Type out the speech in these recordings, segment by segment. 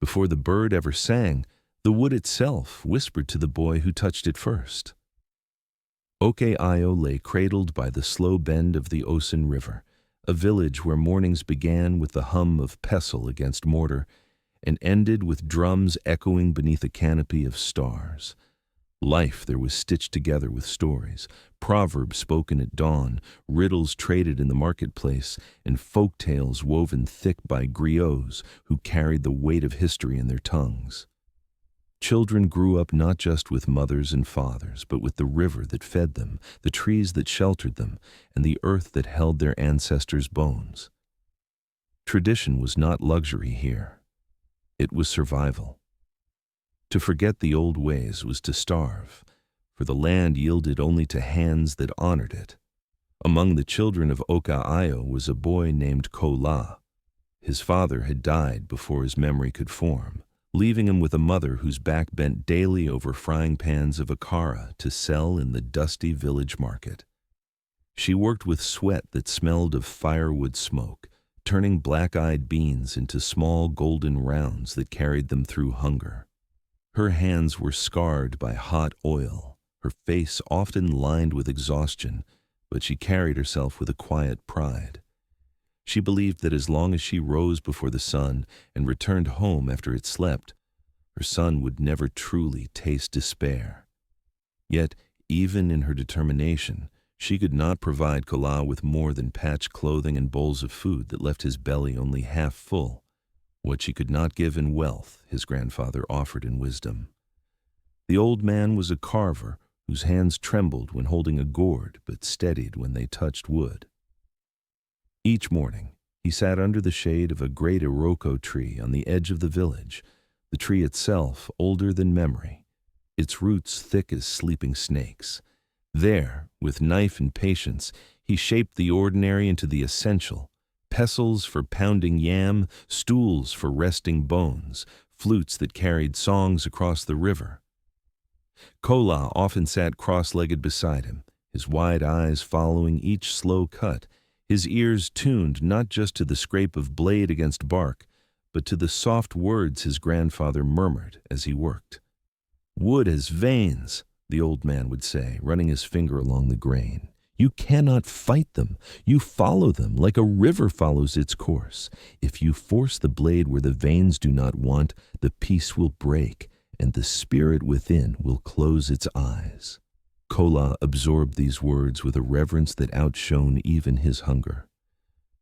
Before the bird ever sang, the wood itself whispered to the boy who touched it first. Oke-Io lay cradled by the slow bend of the Osun River, a village where mornings began with the hum of pestle against mortar and ended with drums echoing beneath a canopy of stars. Life there was stitched together with stories, proverbs spoken at dawn, riddles traded in the marketplace, and folk tales woven thick by griots who carried the weight of history in their tongues. Children grew up not just with mothers and fathers, but with the river that fed them, the trees that sheltered them, and the earth that held their ancestors' bones. Tradition was not luxury here. It was survival. To forget the old ways was to starve, for the land yielded only to hands that honored it. Among the children of Oka-Io was a boy named Kola. His father had died before his memory could form, leaving him with a mother whose back bent daily over frying pans of akara to sell in the dusty village market. She worked with sweat that smelled of firewood smoke, turning black-eyed beans into small golden rounds that carried them through hunger. Her hands were scarred by hot oil, her face often lined with exhaustion, but she carried herself with a quiet pride. She believed that as long as she rose before the sun and returned home after it slept, her son would never truly taste despair. Yet, even in her determination, she could not provide Kola with more than patched clothing and bowls of food that left his belly only half full. What she could not give in wealth, his grandfather offered in wisdom. The old man was a carver whose hands trembled when holding a gourd but steadied when they touched wood. Each morning, he sat under the shade of a great iroko tree on the edge of the village, the tree itself older than memory, its roots thick as sleeping snakes. There, with knife and patience, he shaped the ordinary into the essential, pestles for pounding yam, stools for resting bones, flutes that carried songs across the river. Kola often sat cross-legged beside him, his wide eyes following each slow cut, his ears tuned not just to the scrape of blade against bark, but to the soft words his grandfather murmured as he worked. "Wood has veins," the old man would say, running his finger along the grain. "You cannot fight them. You follow them like a river follows its course. If you force the blade where the veins do not want, the piece will break, and the spirit within will close its eyes." Kola absorbed these words with a reverence that outshone even his hunger.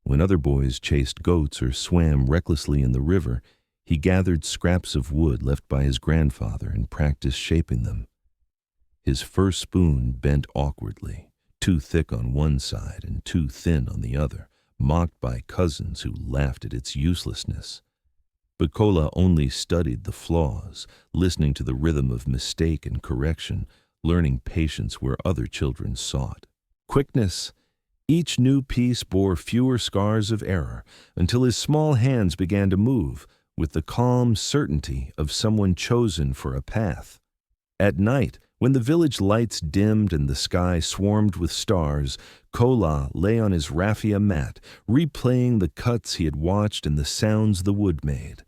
When other boys chased goats or swam recklessly in the river, he gathered scraps of wood left by his grandfather and practiced shaping them. His first spoon bent awkwardly, too thick on one side and too thin on the other, mocked by cousins who laughed at its uselessness. But Kola only studied the flaws, listening to the rhythm of mistake and correction, learning patience where other children sought quickness. Each new piece bore fewer scars of error until his small hands began to move with the calm certainty of someone chosen for a path. At night, when the village lights dimmed and the sky swarmed with stars, Kola lay on his raffia mat, replaying the cuts he had watched and the sounds the wood made.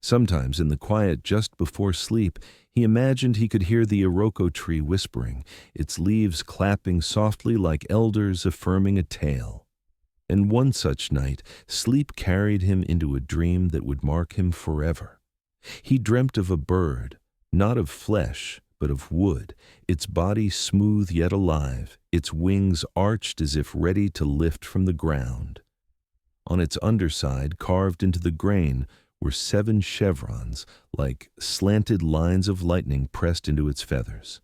Sometimes in the quiet just before sleep, he imagined he could hear the iroko tree whispering, its leaves clapping softly like elders affirming a tale. And one such night, sleep carried him into a dream that would mark him forever. He dreamt of a bird, not of flesh, but of wood, its body smooth yet alive, its wings arched as if ready to lift from the ground. On its underside, carved into the grain, were 7 chevrons, like slanted lines of lightning pressed into its feathers.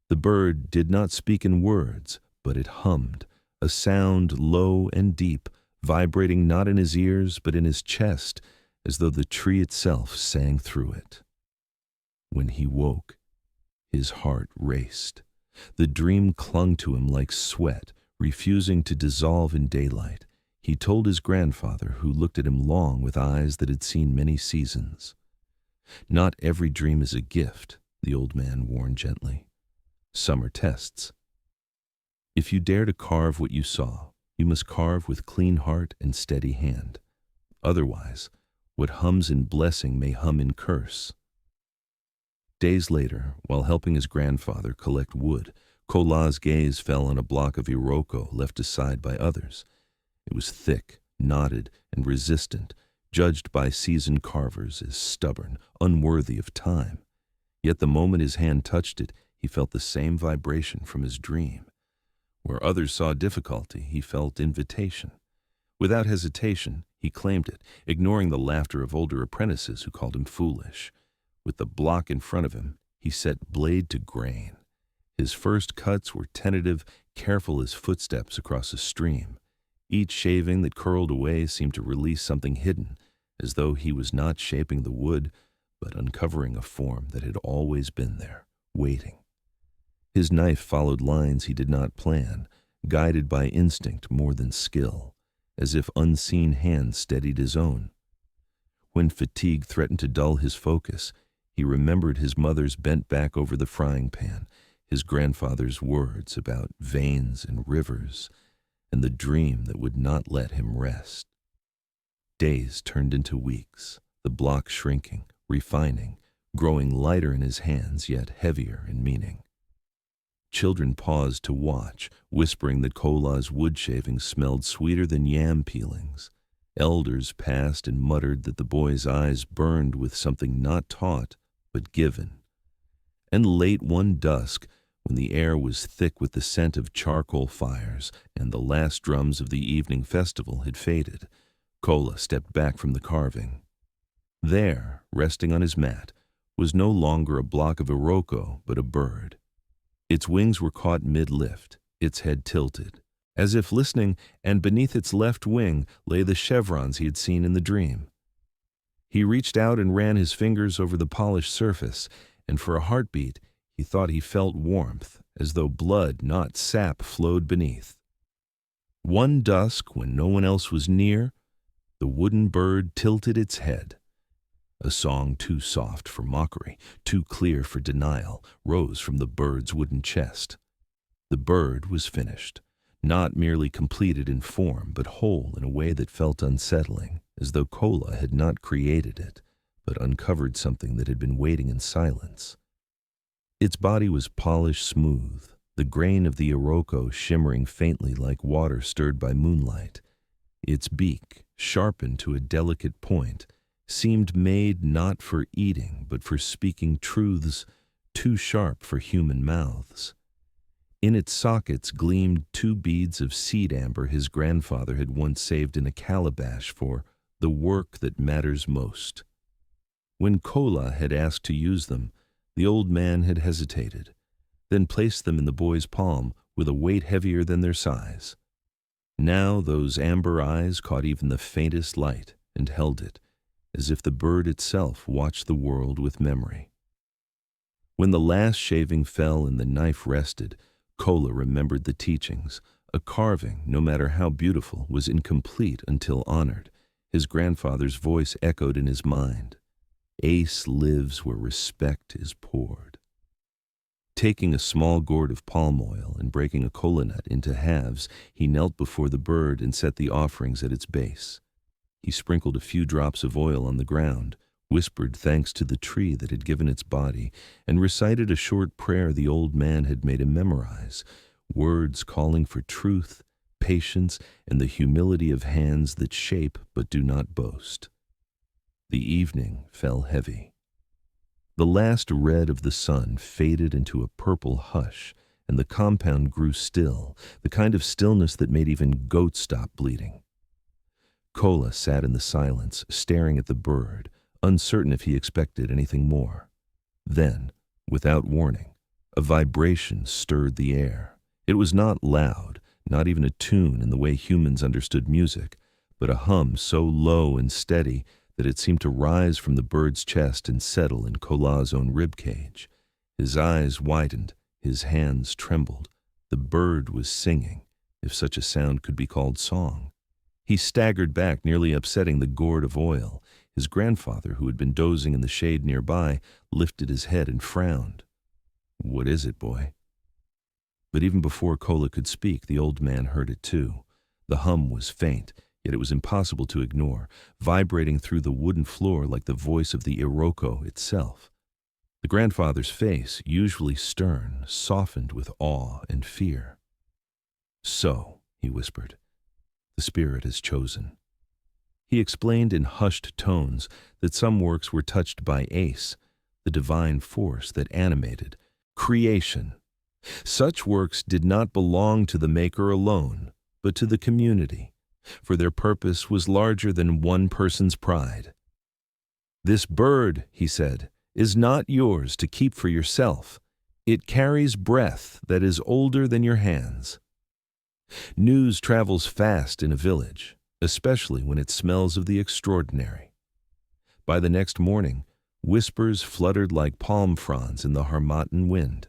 The bird did not speak in words, but it hummed, a sound low and deep, vibrating not in his ears but in his chest, as though the tree itself sang through it. When he woke, his heart raced. The dream clung to him like sweat, refusing to dissolve in daylight. He told his grandfather, who looked at him long with eyes that had seen many seasons. "Not every dream is a gift," the old man warned gently. "Some are tests. If you dare to carve what you saw, you must carve with clean heart and steady hand. Otherwise, What hums in blessing may hum in curse. Days later, while helping his grandfather collect wood, Kola's gaze fell on a block of iroko left aside by others. It was thick, knotted, and resistant, judged by seasoned carvers as stubborn, unworthy of time. Yet the moment his hand touched it, he felt the same vibration from his dream. Where others saw difficulty, he felt invitation. Without hesitation, he claimed it, ignoring the laughter of older apprentices who called him foolish. With the block in front of him, he set blade to grain. His first cuts were tentative, careful as footsteps across a stream. Each shaving that curled away seemed to release something hidden, as though he was not shaping the wood, but uncovering a form that had always been there, waiting. His knife followed lines he did not plan, guided by instinct more than skill, as if unseen hands steadied his own. When fatigue threatened to dull his focus, he remembered his mother's bent back over the frying pan, his grandfather's words about veins and rivers, and the dream that would not let him rest. Days turned into weeks, the block shrinking, refining, growing lighter in his hands, yet heavier in meaning. Children paused to watch, whispering that Kola's wood shavings smelled sweeter than yam peelings. Elders passed and muttered that the boy's eyes burned with something not taught, but given. And late one dusk, when the air was thick with the scent of charcoal fires and the last drums of the evening festival had faded, Kola stepped back from the carving. There, resting on his mat, was no longer a block of iroko, but a bird. Its wings were caught mid-lift, its head tilted, as if listening, and beneath its left wing lay the chevrons he had seen in the dream. He reached out and ran his fingers over the polished surface, and for a heartbeat he thought he felt warmth, as though blood, not sap, flowed beneath. One dusk, when no one else was near, the wooden bird tilted its head. A song too soft for mockery, too clear for denial, rose from the bird's wooden chest. The bird was finished, not merely completed in form, but whole in a way that felt unsettling, as though Kola had not created it, but uncovered something that had been waiting in silence. Its body was polished smooth, the grain of the iroko shimmering faintly like water stirred by moonlight. Its beak, sharpened to a delicate point, seemed made not for eating, but for speaking truths too sharp for human mouths. In its sockets gleamed 2 beads of seed amber his grandfather had once saved in a calabash for the work that matters most. When Kola had asked to use them, the old man had hesitated, then placed them in the boy's palm with a weight heavier than their size. Now those amber eyes caught even the faintest light and held it, as if the bird itself watched the world with memory. When the last shaving fell and the knife rested, Kola remembered the teachings. A carving, no matter how beautiful, was incomplete until honored. His grandfather's voice echoed in his mind. Ace lives where respect is poured. Taking a small gourd of palm oil and breaking a kola nut into halves, he knelt before the bird and set the offerings at its base. He sprinkled a few drops of oil on the ground, whispered thanks to the tree that had given its body, and recited a short prayer the old man had made him memorize, words calling for truth, patience, and the humility of hands that shape but do not boast. The evening fell heavy. The last red of the sun faded into a purple hush, and the compound grew still, the kind of stillness that made even goats stop bleating. Kola sat in the silence, staring at the bird, uncertain if he expected anything more. Then, without warning, a vibration stirred the air. It was not loud, not even a tune in the way humans understood music, but a hum so low and steady that it seemed to rise from the bird's chest and settle in Kola's own ribcage. His eyes widened, his hands trembled. The bird was singing, if such a sound could be called song. He staggered back, nearly upsetting the gourd of oil. His grandfather, who had been dozing in the shade nearby, lifted his head and frowned. "What is it, boy?" But even before Kola could speak, the old man heard it too. The hum was faint, yet it was impossible to ignore, vibrating through the wooden floor like the voice of the Iroko itself. The grandfather's face, usually stern, softened with awe and fear. "So," he whispered, "the spirit is chosen." He explained in hushed tones that some works were touched by Ace, the divine force that animated creation. Such works did not belong to the maker alone, but to the community, for their purpose was larger than one person's pride. "This bird," he said, "is not yours to keep for yourself. It carries breath that is older than your hands." News travels fast in a village, especially when it smells of the extraordinary. By the next morning, whispers fluttered like palm fronds in the Harmattan wind.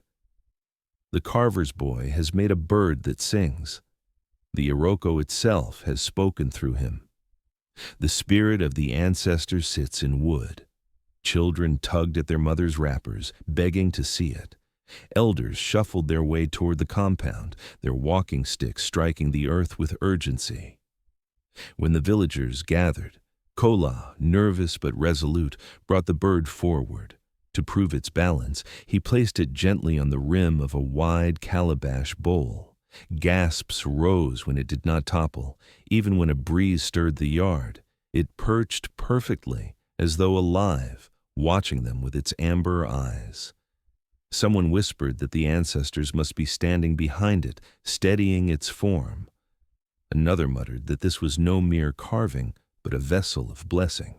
The carver's boy has made a bird that sings. The Iroko itself has spoken through him. The spirit of the ancestors sits in wood. Children tugged at their mother's wrappers, begging to see it. Elders shuffled their way toward the compound, their walking sticks striking the earth with urgency. When the villagers gathered, Kola, nervous but resolute, brought the bird forward. To prove its balance, he placed it gently on the rim of a wide calabash bowl. Gasps rose when it did not topple. Even when a breeze stirred the yard, it perched perfectly, as though alive, watching them with its amber eyes. Someone whispered that the ancestors must be standing behind it, steadying its form. Another muttered that this was no mere carving, but a vessel of blessing.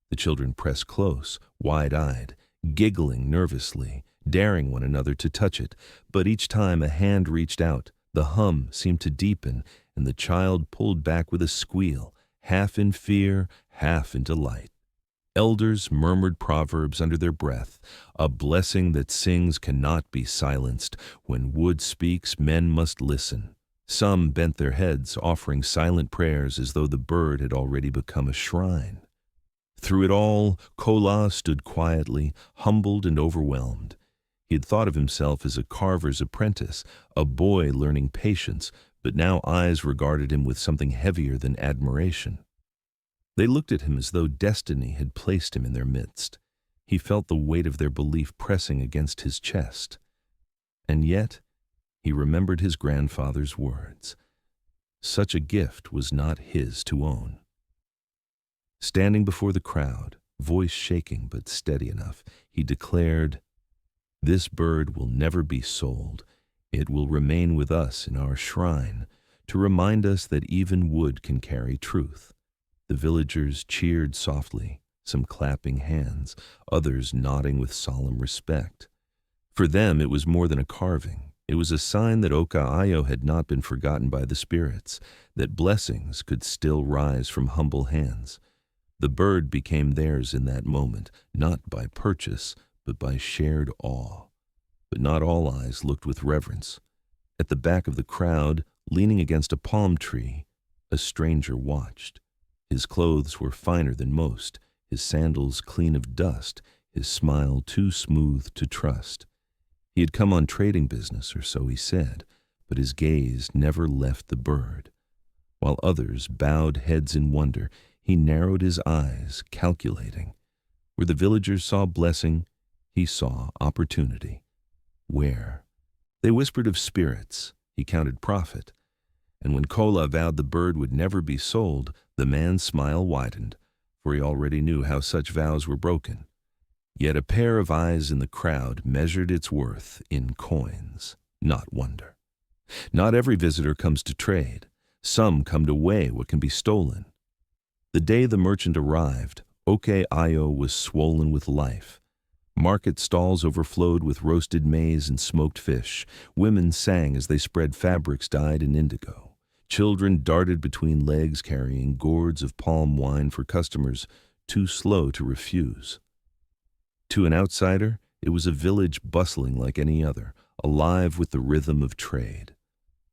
The children pressed close, wide-eyed, giggling nervously, daring one another to touch it, but each time a hand reached out, the hum seemed to deepen, and the child pulled back with a squeal, half in fear, half in delight. Elders murmured proverbs under their breath. A blessing that sings cannot be silenced. When wood speaks, men must listen. Some bent their heads, offering silent prayers as though the bird had already become a shrine. Through it all, Kola stood quietly, humbled and overwhelmed. He had thought of himself as a carver's apprentice, a boy learning patience, but now eyes regarded him with something heavier than admiration. They looked at him as though destiny had placed him in their midst. He felt the weight of their belief pressing against his chest. And yet, he remembered his grandfather's words. Such a gift was not his to own. Standing before the crowd, voice shaking but steady enough, he declared, "This bird will never be sold. It will remain with us in our shrine, to remind us that even wood can carry truth." The villagers cheered softly, some clapping hands, others nodding with solemn respect. For them it was more than a carving. It was a sign that Oka Ayo had not been forgotten by the spirits, that blessings could still rise from humble hands. The bird became theirs in that moment, not by purchase, but by shared awe. But not all eyes looked with reverence. At the back of the crowd, leaning against a palm tree, a stranger watched. His clothes were finer than most, his sandals clean of dust, his smile too smooth to trust. He had come on trading business, or so he said, but his gaze never left the bird. While others bowed heads in wonder, he narrowed his eyes, calculating. Where the villagers saw blessing, he saw opportunity. Where? They whispered of spirits, he counted profit. And when Kola vowed the bird would never be sold, the man's smile widened, for he already knew how such vows were broken. Yet a pair of eyes in the crowd measured its worth in coins, not wonder. Not every visitor comes to trade. Some come to weigh what can be stolen. The day the merchant arrived, Oke Ayo was swollen with life. Market stalls overflowed with roasted maize and smoked fish. Women sang as they spread fabrics dyed in indigo. Children darted between legs carrying gourds of palm wine for customers too slow to refuse. To an outsider, it was a village bustling like any other, alive with the rhythm of trade.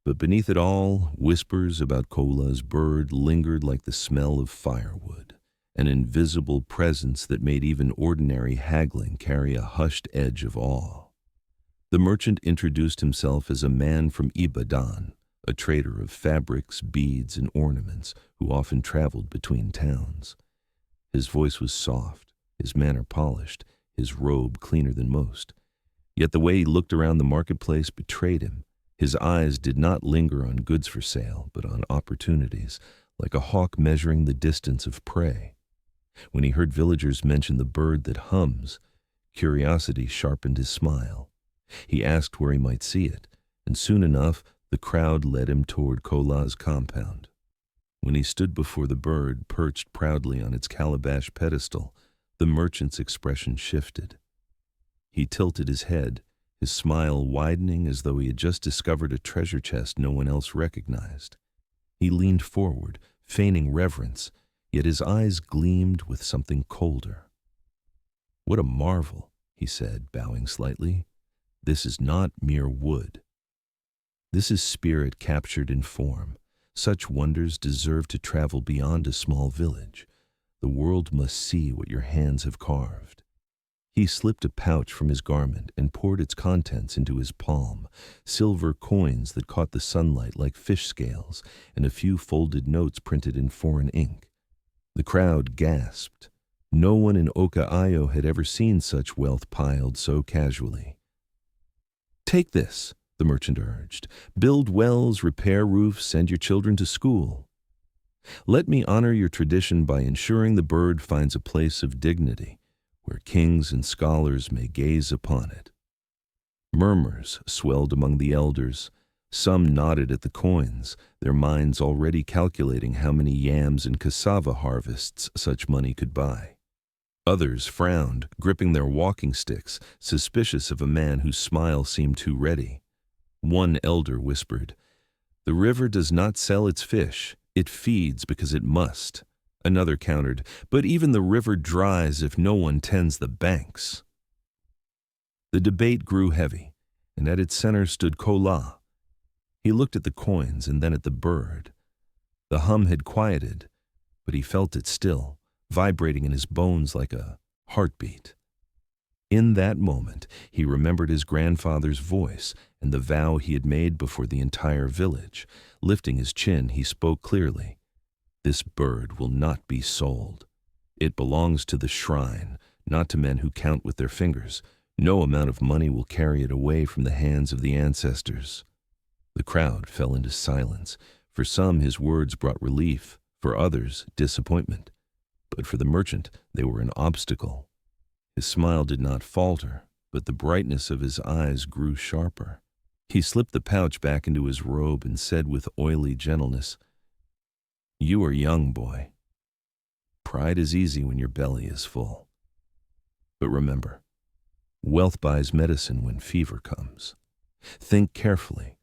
But beneath it all, whispers about Kola's bird lingered like the smell of firewood, an invisible presence that made even ordinary haggling carry a hushed edge of awe. The merchant introduced himself as a man from Ibadan, a trader of fabrics, beads, and ornaments who often traveled between towns. His voice was soft, his manner polished, his robe cleaner than most. Yet the way he looked around the marketplace betrayed him. His eyes did not linger on goods for sale, but on opportunities, like a hawk measuring the distance of prey. When he heard villagers mention the bird that hums, curiosity sharpened his smile. He asked where he might see it, and soon enough the crowd led him toward Kola's compound. When he stood before the bird perched proudly on its calabash pedestal, the merchant's expression shifted. He tilted his head, his smile widening as though he had just discovered a treasure chest no one else recognized. He leaned forward, feigning reverence, yet his eyes gleamed with something colder. "What a marvel," he said, bowing slightly. "This is not mere wood. This is spirit captured in form. Such wonders deserve to travel beyond a small village. The world must see what your hands have carved." He slipped a pouch from his garment and poured its contents into his palm, silver coins that caught the sunlight like fish scales, and a few folded notes printed in foreign ink. The crowd gasped. No one in Oka-Ayo had ever seen such wealth piled so casually. "Take this," the merchant urged. "Build wells, repair roofs, send your children to school. Let me honor your tradition by ensuring the bird finds a place of dignity, where kings and scholars may gaze upon it." Murmurs swelled among the elders. Some nodded at the coins, their minds already calculating how many yams and cassava harvests such money could buy. Others frowned, gripping their walking sticks, suspicious of a man whose smile seemed too ready. One elder whispered, "The river does not sell its fish, it feeds because it must." Another countered, "But even the river dries if no one tends the banks." The debate grew heavy, and at its center stood Kola. He looked at the coins and then at the bird. The hum had quieted, but he felt it still, vibrating in his bones like a heartbeat. In that moment, he remembered his grandfather's voice and the vow he had made before the entire village. Lifting his chin, he spoke clearly. "This bird will not be sold. It belongs to the shrine, not to men who count with their fingers. No amount of money will carry it away from the hands of the ancestors." The crowd fell into silence. For some, his words brought relief, for others, disappointment. But for the merchant, they were an obstacle. His smile did not falter, but the brightness of his eyes grew sharper. He slipped the pouch back into his robe and said with oily gentleness, "You are young, boy. Pride is easy when your belly is full. But remember, wealth buys medicine when fever comes. Think carefully."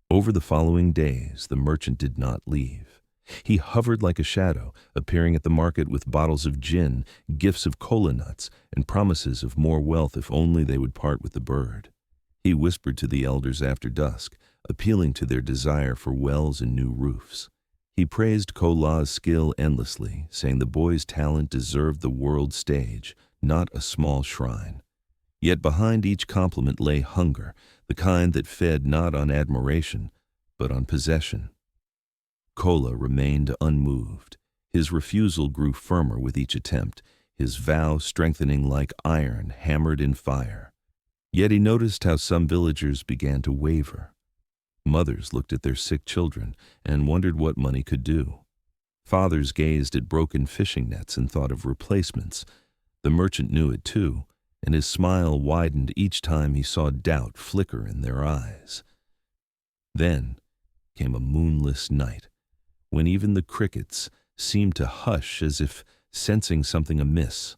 Over the following days, the merchant did not leave. He hovered like a shadow, appearing at the market with bottles of gin, gifts of kola nuts, and promises of more wealth if only they would part with the bird. He whispered to the elders after dusk, appealing to their desire for wells and new roofs. He praised Kola's skill endlessly, saying the boy's talent deserved the world stage, not a small shrine. Yet behind each compliment lay hunger, the kind that fed not on admiration, but on possession. Kola remained unmoved. His refusal grew firmer with each attempt, his vow strengthening like iron hammered in fire. Yet he noticed how some villagers began to waver. Mothers looked at their sick children and wondered what money could do. Fathers gazed at broken fishing nets and thought of replacements. The merchant knew it too, and his smile widened each time he saw doubt flicker in their eyes. Then came a moonless night, when even the crickets seemed to hush as if sensing something amiss.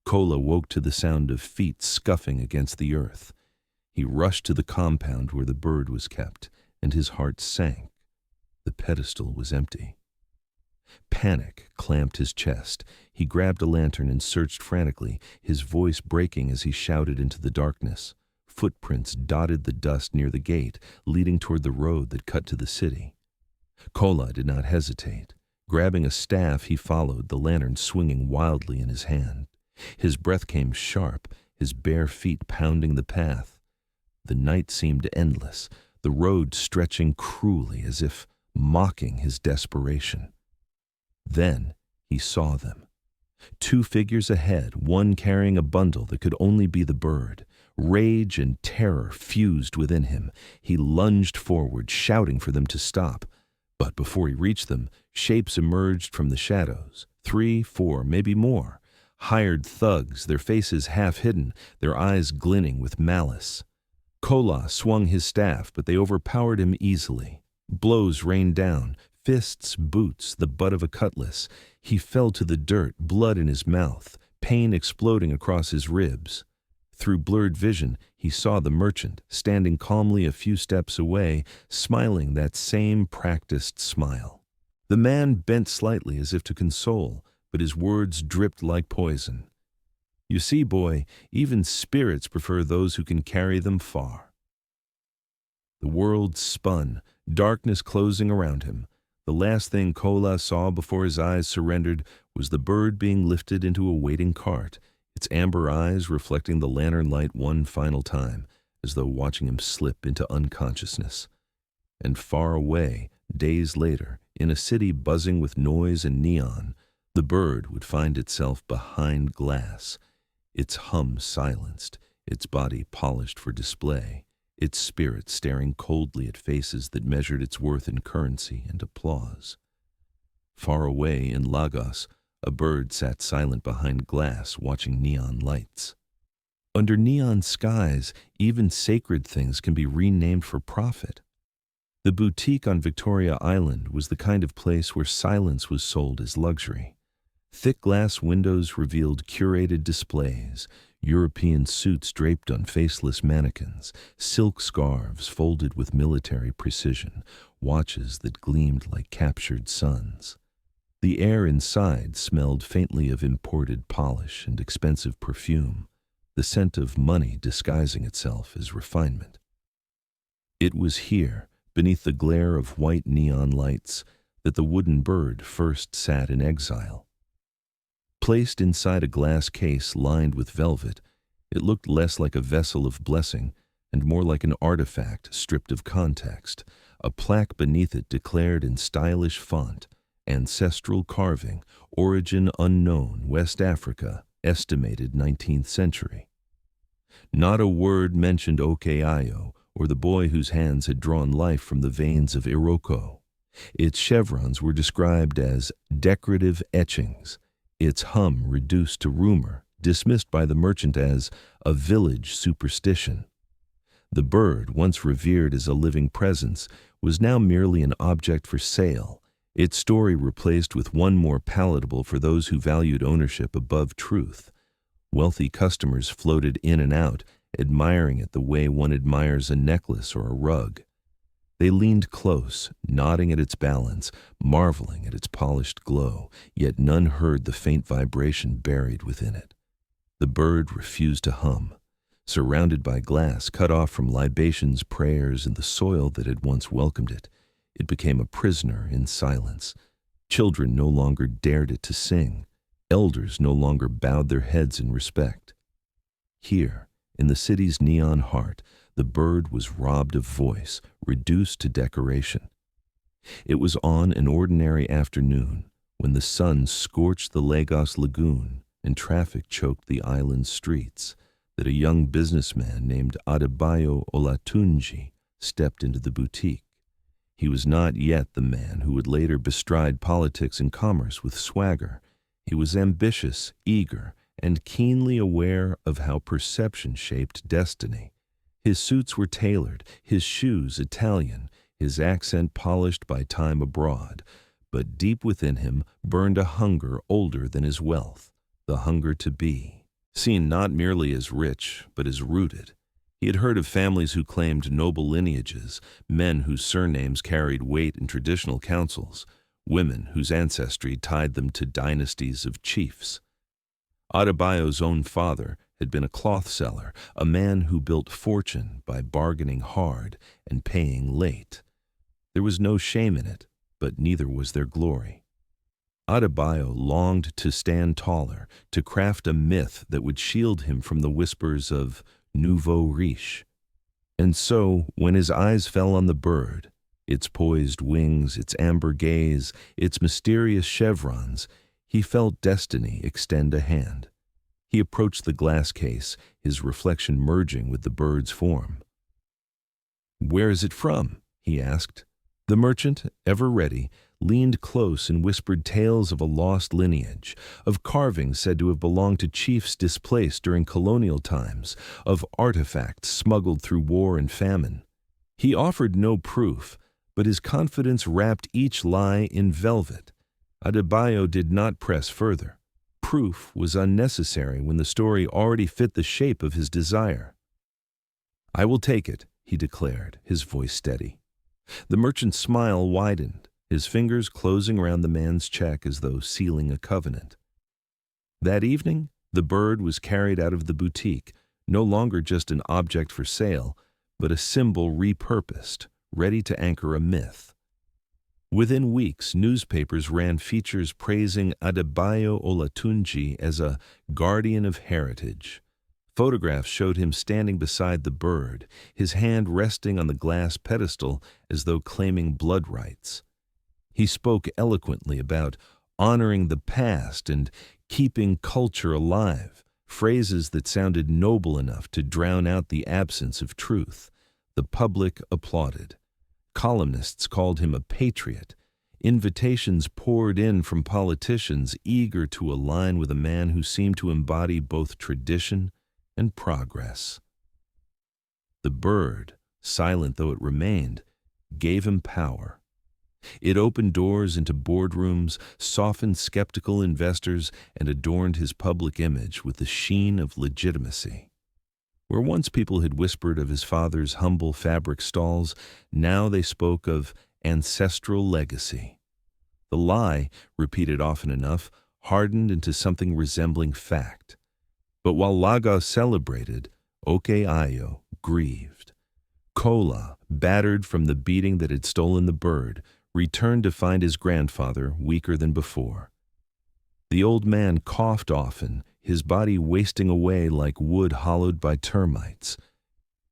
Kola woke to the sound of feet scuffing against the earth. He rushed to the compound where the bird was kept, and his heart sank. The pedestal was empty. Panic clamped his chest. He grabbed a lantern and searched frantically, his voice breaking as he shouted into the darkness. Footprints dotted the dust near the gate, leading toward the road that cut to the city. Kola did not hesitate. Grabbing a staff, he followed, the lantern swinging wildly in his hand. His breath came sharp, his bare feet pounding the path. The night seemed endless. the road stretching cruelly as if mocking his desperation. Then he saw them. Two figures ahead, one carrying a bundle that could only be the bird. Rage and terror fused within him. He lunged forward, shouting for them to stop. But before he reached them, shapes emerged from the shadows. 3, 4, maybe more. Hired thugs, their faces half hidden, their eyes glinting with malice. Kola swung his staff, but they overpowered him easily. Blows rained down, fists, boots, the butt of a cutlass. He fell to the dirt, blood in his mouth, pain exploding across his ribs. Through blurred vision, he saw the merchant, standing calmly a few steps away, smiling that same practiced smile. The man bent slightly as if to console, but his words dripped like poison. "You see, boy, even spirits prefer those who can carry them far." The world spun, darkness closing around him. The last thing Kola saw before his eyes surrendered was the bird being lifted into a waiting cart, its amber eyes reflecting the lantern light one final time, as though watching him slip into unconsciousness. And far away, days later, in a city buzzing with noise and neon, the bird would find itself behind glass, its hum silenced, its body polished for display, its spirit staring coldly at faces that measured its worth in currency and applause. Far away in Lagos, a bird sat silent behind glass watching neon lights. Under neon skies, even sacred things can be renamed for profit. The boutique on Victoria Island was the kind of place where silence was sold as luxury. Thick glass windows revealed curated displays, European suits draped on faceless mannequins, silk scarves folded with military precision, watches that gleamed like captured suns. The air inside smelled faintly of imported polish and expensive perfume, the scent of money disguising itself as refinement. It was here, beneath the glare of white neon lights, that the wooden bird first sat in exile. Placed inside a glass case lined with velvet, it looked less like a vessel of blessing and more like an artifact stripped of context. A plaque beneath it declared in stylish font, "Ancestral carving, origin unknown, West Africa, estimated 19th century." Not a word mentioned Okeayo, or the boy whose hands had drawn life from the veins of Iroko. Its chevrons were described as decorative etchings, its hum reduced to rumor, dismissed by the merchant as a village superstition. The bird, once revered as a living presence, was now merely an object for sale, its story replaced with one more palatable for those who valued ownership above truth. Wealthy customers floated in and out, admiring it the way one admires a necklace or a rug. They leaned close, nodding at its balance, marveling at its polished glow, yet none heard the faint vibration buried within it. The bird refused to hum. Surrounded by glass, cut off from libations, prayers, and the soil that had once welcomed it, it became a prisoner in silence. Children no longer dared it to sing. Elders no longer bowed their heads in respect. Here, in the city's neon heart, the bird was robbed of voice, reduced to decoration. It was on an ordinary afternoon, when the sun scorched the Lagos lagoon and traffic choked the island's streets, that a young businessman named Adebayo Olatunji stepped into the boutique. He was not yet the man who would later bestride politics and commerce with swagger. He was ambitious, eager, and keenly aware of how perception shaped destiny. His suits were tailored, his shoes Italian, his accent polished by time abroad, but deep within him burned a hunger older than his wealth, the hunger to be, seen not merely as rich, but as rooted. He had heard of families who claimed noble lineages, men whose surnames carried weight in traditional councils, women whose ancestry tied them to dynasties of chiefs. Adebayo's own father had been a cloth seller, a man who built fortune by bargaining hard and paying late. There was no shame in it, but neither was there glory. Adebayo longed to stand taller, to craft a myth that would shield him from the whispers of nouveau riche. And so, when his eyes fell on the bird, its poised wings, its amber gaze, its mysterious chevrons, he felt destiny extend a hand. He approached the glass case, his reflection merging with the bird's form. "Where is it from?" he asked. The merchant, ever ready, leaned close and whispered tales of a lost lineage, of carvings said to have belonged to chiefs displaced during colonial times, of artifacts smuggled through war and famine. He offered no proof, but his confidence wrapped each lie in velvet. Adebayo did not press further. Proof was unnecessary when the story already fit the shape of his desire. "I will take it," he declared, his voice steady. The merchant's smile widened, his fingers closing around the man's check as though sealing a covenant. That evening, the bird was carried out of the boutique, no longer just an object for sale, but a symbol repurposed, ready to anchor a myth. Within weeks, newspapers ran features praising Adebayo Olatunji as a guardian of heritage. Photographs showed him standing beside the bird, his hand resting on the glass pedestal as though claiming blood rights. He spoke eloquently about honoring the past and keeping culture alive, phrases that sounded noble enough to drown out the absence of truth. The public applauded. Columnists called him a patriot. Invitations poured in from politicians eager to align with a man who seemed to embody both tradition and progress. The bird, silent though it remained, gave him power. It opened doors into boardrooms, softened skeptical investors, and adorned his public image with the sheen of legitimacy. Where once people had whispered of his father's humble fabric stalls, now they spoke of ancestral legacy. The lie, repeated often enough, hardened into something resembling fact. But while Lagos celebrated, Oke-Ayo grieved. Kola, battered from the beating that had stolen the bird, returned to find his grandfather weaker than before. The old man coughed often, his body wasting away like wood hollowed by termites.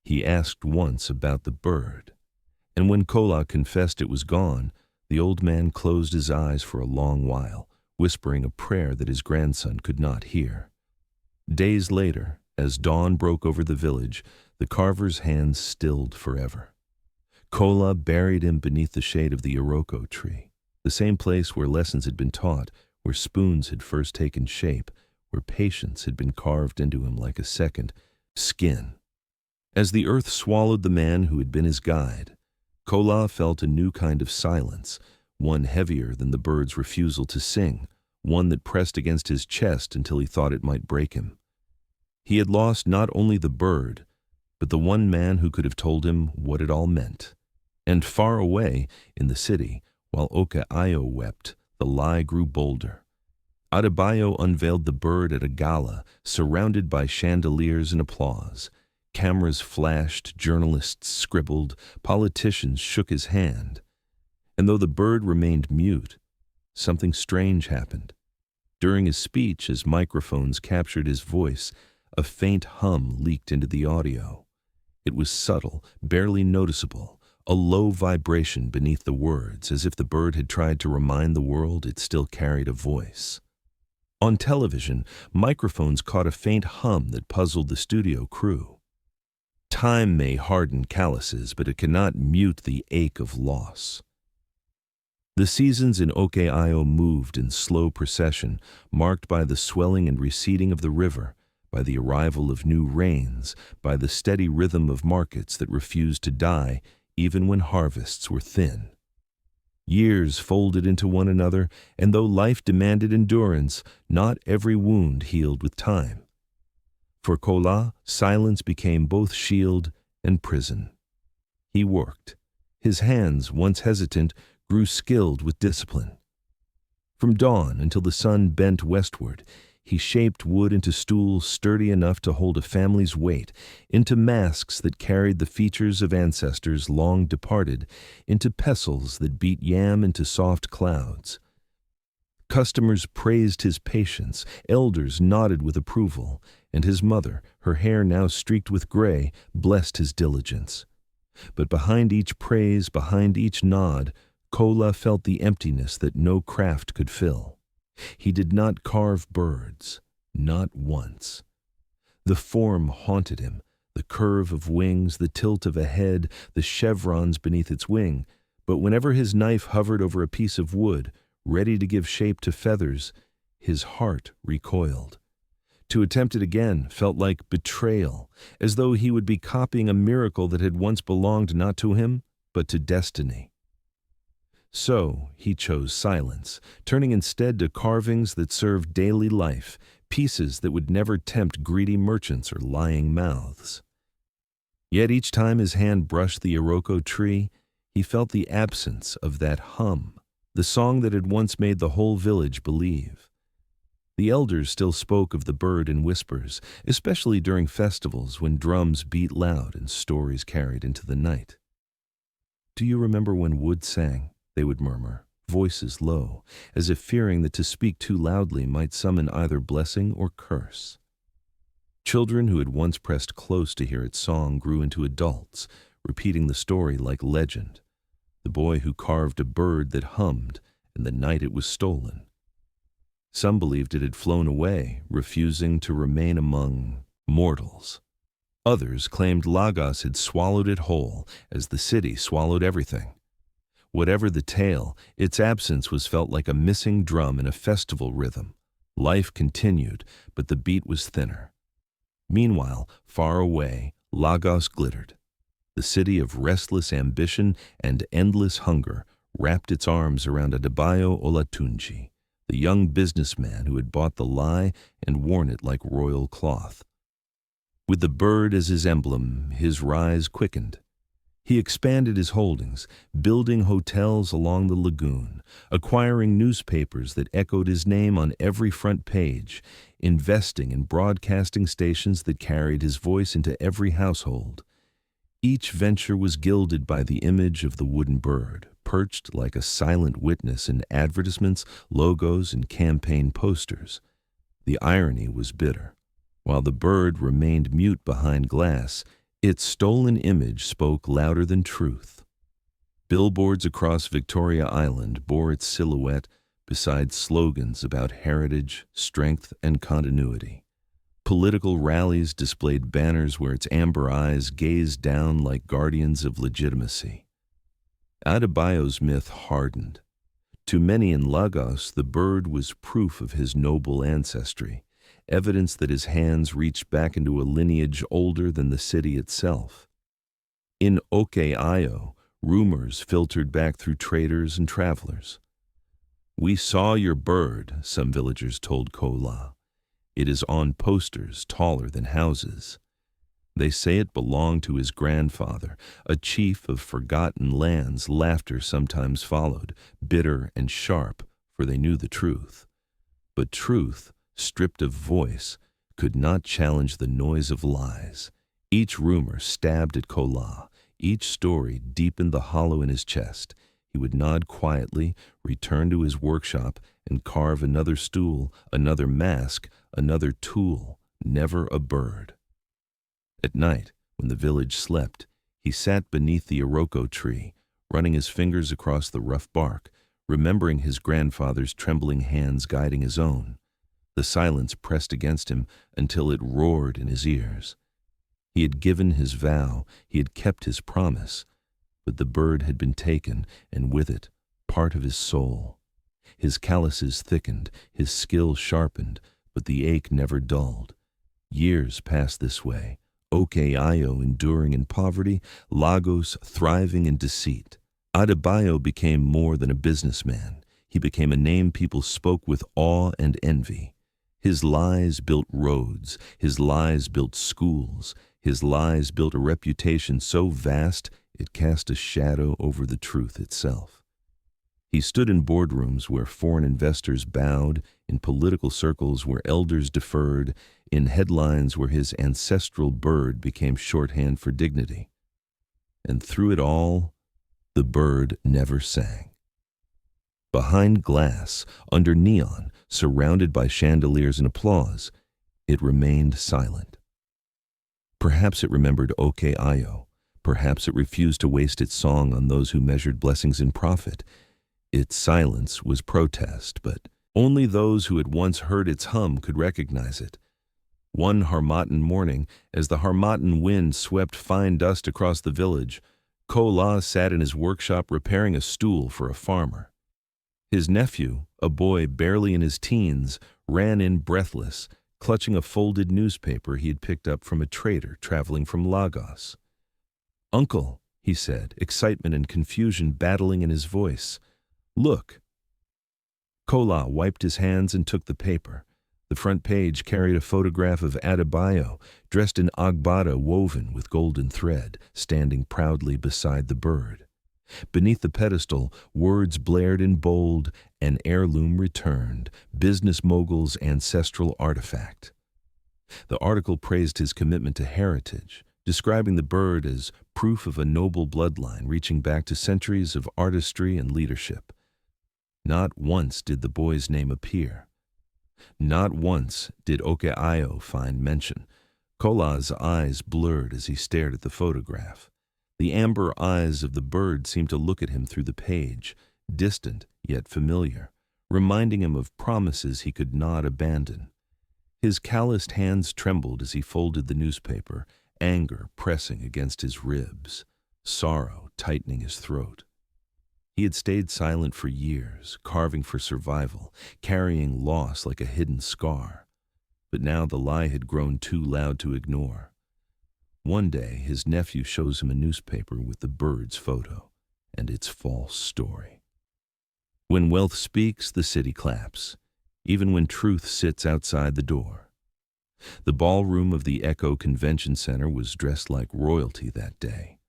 He asked once about the bird, and when Kola confessed it was gone, the old man closed his eyes for a long while, whispering a prayer that his grandson could not hear. Days later, as dawn broke over the village, the carver's hands stilled forever. Kola buried him beneath the shade of the iroko tree, the same place where lessons had been taught, where spoons had first taken shape, where patience had been carved into him like a second skin. As the earth swallowed the man who had been his guide, Kola felt a new kind of silence, one heavier than the bird's refusal to sing, one that pressed against his chest until he thought it might break him. He had lost not only the bird, but the one man who could have told him what it all meant. And far away, in the city, while Oke-Ayo wept, the lie grew bolder. Adebayo unveiled the bird at a gala, surrounded by chandeliers and applause. Cameras flashed, journalists scribbled, politicians shook his hand. And though the bird remained mute, something strange happened. During his speech, as microphones captured his voice, a faint hum leaked into the audio. It was subtle, barely noticeable, a low vibration beneath the words, as if the bird had tried to remind the world it still carried a voice. On television, microphones caught a faint hum that puzzled the studio crew. Time may harden calluses, but it cannot mute the ache of loss. The seasons in Oke-Ayo moved in slow procession, marked by the swelling and receding of the river, by the arrival of new rains, by the steady rhythm of markets that refused to die even when harvests were thin. Years folded into one another, and though life demanded endurance, not every wound healed with time. For Kola, silence became both shield and prison. He worked. His hands, once hesitant, grew skilled with discipline. From dawn until the sun bent westward, he shaped wood into stools sturdy enough to hold a family's weight, into masks that carried the features of ancestors long departed, into pestles that beat yam into soft clouds. Customers praised his patience, elders nodded with approval, and his mother, her hair now streaked with gray, blessed his diligence. But behind each praise, behind each nod, Kola felt the emptiness that no craft could fill. He did not carve birds, not once. The form haunted him, the curve of wings, the tilt of a head, the chevrons beneath its wing, but whenever his knife hovered over a piece of wood, ready to give shape to feathers, his heart recoiled. To attempt it again felt like betrayal, as though he would be copying a miracle that had once belonged not to him, but to destiny. So he chose silence, turning instead to carvings that served daily life, pieces that would never tempt greedy merchants or lying mouths. Yet each time his hand brushed the iroko tree, he felt the absence of that hum, the song that had once made the whole village believe. The elders still spoke of the bird in whispers, especially during festivals when drums beat loud and stories carried into the night. "Do you remember when wood sang?" they would murmur, voices low, as if fearing that to speak too loudly might summon either blessing or curse. Children who had once pressed close to hear its song grew into adults, repeating the story like legend. The boy who carved a bird that hummed, and the night it was stolen. Some believed it had flown away, refusing to remain among mortals. Others claimed Lagos had swallowed it whole, as the city swallowed everything. Whatever the tale, its absence was felt like a missing drum in a festival rhythm. Life continued, but the beat was thinner. Meanwhile, far away, Lagos glittered. The city of restless ambition and endless hunger wrapped its arms around Adebayo Olatunji, the young businessman who had bought the lie and worn it like royal cloth. With the bird as his emblem, his rise quickened. He expanded his holdings, building hotels along the lagoon, acquiring newspapers that echoed his name on every front page, investing in broadcasting stations that carried his voice into every household. Each venture was gilded by the image of the wooden bird, perched like a silent witness in advertisements, logos, and campaign posters. The irony was bitter. While the bird remained mute behind glass, its stolen image spoke louder than truth. Billboards across Victoria Island bore its silhouette beside slogans about heritage, strength, and continuity. Political rallies displayed banners where its amber eyes gazed down like guardians of legitimacy. Adebayo's myth hardened. To many in Lagos, the bird was proof of his noble ancestry, evidence that his hands reached back into a lineage older than the city itself. In Oke-Ayo, rumors filtered back through traders and travelers. "We saw your bird," some villagers told Kola. "It is on posters taller than houses." They say it belonged to his grandfather, a chief of forgotten lands. Laughter sometimes followed, bitter and sharp, for they knew the truth. But truth, stripped of voice, could not challenge the noise of lies. Each rumor stabbed at Kola, each story deepened the hollow in his chest. He would nod quietly, return to his workshop, and carve another stool, another mask, another tool, never a bird. At night, when the village slept, he sat beneath the iroko tree, running his fingers across the rough bark, remembering his grandfather's trembling hands guiding his own. The silence pressed against him until it roared in his ears. He had given his vow, he had kept his promise, but the bird had been taken, and with it, part of his soul. His calluses thickened, his skill sharpened, but the ache never dulled. Years passed this way, Oke-Ayo enduring in poverty, Lagos thriving in deceit. Adebayo became more than a businessman. He became a name people spoke with awe and envy. His lies built roads, his lies built schools, his lies built a reputation so vast it cast a shadow over the truth itself. He stood in boardrooms where foreign investors bowed, in political circles where elders deferred, in headlines where his ancestral bird became shorthand for dignity. And through it all, the bird never sang. Behind glass, under neon, surrounded by chandeliers and applause, it remained silent. Perhaps it remembered Oke Ayo. Perhaps it refused to waste its song on those who measured blessings in profit. Its silence was protest, but only those who had once heard its hum could recognize it. One Harmattan morning, as the Harmattan wind swept fine dust across the village, Kola sat in his workshop repairing a stool for a farmer. His nephew, a boy barely in his teens, ran in breathless, clutching a folded newspaper he had picked up from a trader traveling from Lagos. "Uncle," he said, excitement and confusion battling in his voice. "Look." Kola wiped his hands and took the paper. The front page carried a photograph of Adebayo, dressed in agbada woven with golden thread, standing proudly beside the bird. Beneath the pedestal, words blared in bold, "An heirloom returned, business mogul's ancestral artifact." The article praised his commitment to heritage, describing the bird as proof of a noble bloodline reaching back to centuries of artistry and leadership. Not once did the boy's name appear. Not once did Oke Ayo find mention. Kola's eyes blurred as he stared at the photograph. The amber eyes of the bird seemed to look at him through the page, distant yet familiar, reminding him of promises he could not abandon. His calloused hands trembled as he folded the newspaper, anger pressing against his ribs, sorrow tightening his throat. He had stayed silent for years, carving for survival, carrying loss like a hidden scar. But now the lie had grown too loud to ignore. One day, his nephew shows him a newspaper with the bird's photo and its false story. When wealth speaks, the city claps, even when truth sits outside the door. The ballroom of the Echo Convention Center was dressed like royalty that day.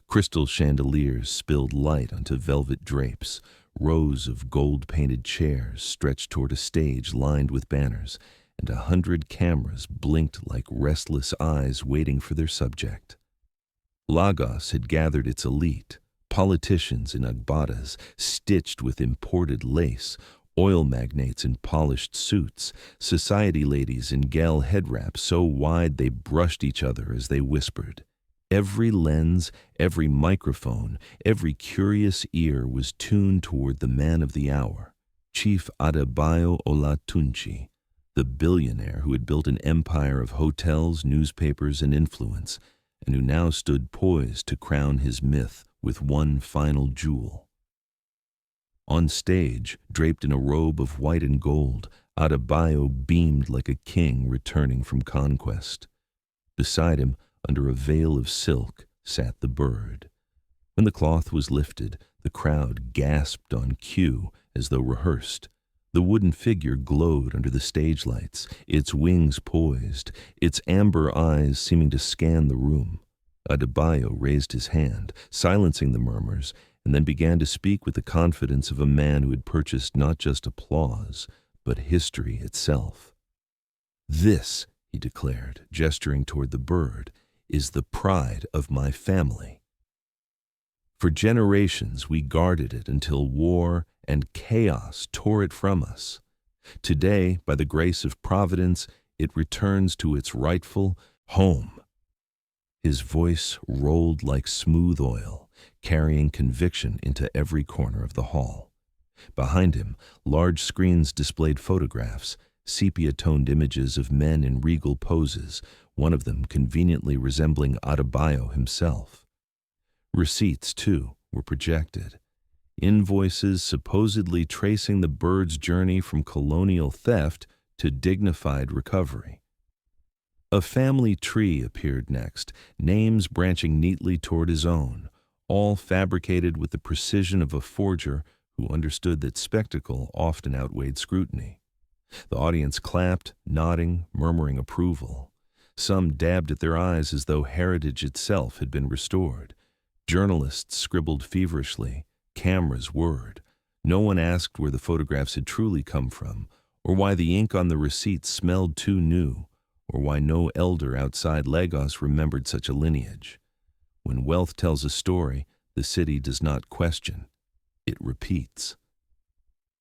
Crystal chandeliers spilled light onto velvet drapes. Rows of gold-painted chairs stretched toward a stage lined with banners, and 100 cameras blinked like restless eyes waiting for their subject. Lagos had gathered its elite, politicians in agbadas stitched with imported lace, oil magnates in polished suits, society ladies in gel head wraps so wide they brushed each other as they whispered. Every lens, every microphone, every curious ear was tuned toward the man of the hour, Chief Adebayo Olatunji, the billionaire who had built an empire of hotels, newspapers, and influence, and who now stood poised to crown his myth with one final jewel. On stage, draped in a robe of white and gold, Adebayo beamed like a king returning from conquest. Beside him, under a veil of silk, sat the bird. When the cloth was lifted, the crowd gasped on cue as though rehearsed. The wooden figure glowed under the stage lights, its wings poised, its amber eyes seeming to scan the room. Adebayo raised his hand, silencing the murmurs, and then began to speak with the confidence of a man who had purchased not just applause, but history itself. "This," he declared, gesturing toward the bird, "is the pride of my family. For generations we guarded it until war and chaos tore it from us. Today, by the grace of Providence, it returns to its rightful home." His voice rolled like smooth oil, carrying conviction into every corner of the hall. Behind him, large screens displayed photographs, sepia-toned images of men in regal poses, one of them conveniently resembling Adebayo himself. Receipts, too, were projected. Invoices supposedly tracing the bird's journey from colonial theft to dignified recovery. A family tree appeared next, names branching neatly toward his own, all fabricated with the precision of a forger who understood that spectacle often outweighed scrutiny. The audience clapped, nodding, murmuring approval. Some dabbed at their eyes as though heritage itself had been restored. Journalists scribbled feverishly, cameras whirred. No one asked where the photographs had truly come from, or why the ink on the receipts smelled too new, or why no elder outside Lagos remembered such a lineage. When wealth tells a story, the city does not question. It repeats.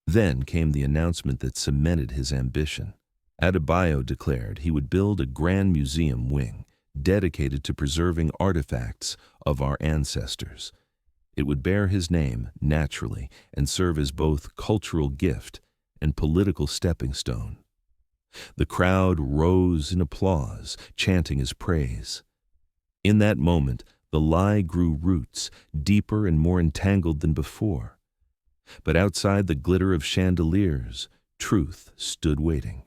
Then came the announcement that cemented his ambition. Adebayo declared he would build a grand museum wing dedicated to preserving artifacts of our ancestors. It would bear his name naturally and serve as both cultural gift and political stepping stone. The crowd rose in applause, chanting his praise. In that moment, the lie grew roots, deeper and more entangled than before. But outside the glitter of chandeliers, truth stood waiting.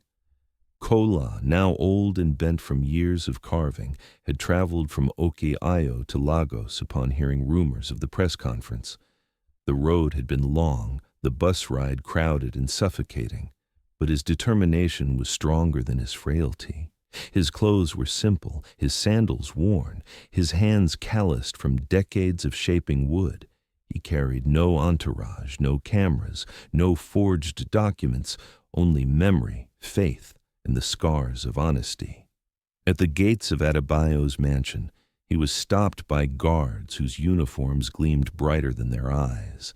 Kola, now old and bent from years of carving, had traveled from Okeayo to Lagos upon hearing rumors of the press conference. The road had been long, the bus ride crowded and suffocating, but his determination was stronger than his frailty. His clothes were simple, his sandals worn, his hands calloused from decades of shaping wood. He carried no entourage, no cameras, no forged documents, only memory, faith, and the scars of honesty. At the gates of Adebayo's mansion, he was stopped by guards whose uniforms gleamed brighter than their eyes.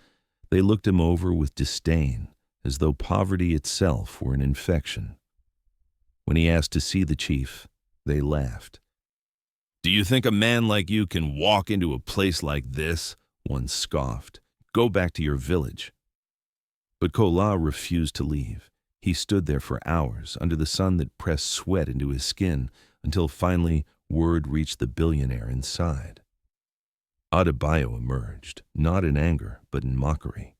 They looked him over with disdain, as though poverty itself were an infection. When he asked to see the chief, they laughed. "Do you think a man like you can walk into a place like this?" one scoffed. "Go back to your village." But Kola refused to leave. He stood there for hours under the sun that pressed sweat into his skin until finally word reached the billionaire inside. Adebayo emerged, not in anger, but in mockery.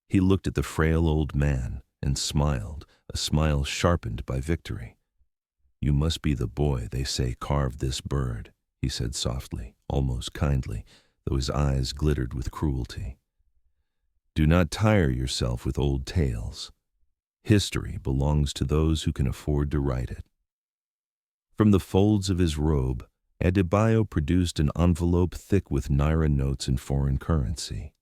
He looked at the frail old man and smiled, a smile sharpened by victory. "You must be the boy they say carved this bird," he said softly, almost kindly, though his eyes glittered with cruelty. "Do not tire yourself with old tales. History belongs to those who can afford to write it." From the folds of his robe, Adebayo produced an envelope thick with naira notes in foreign currency.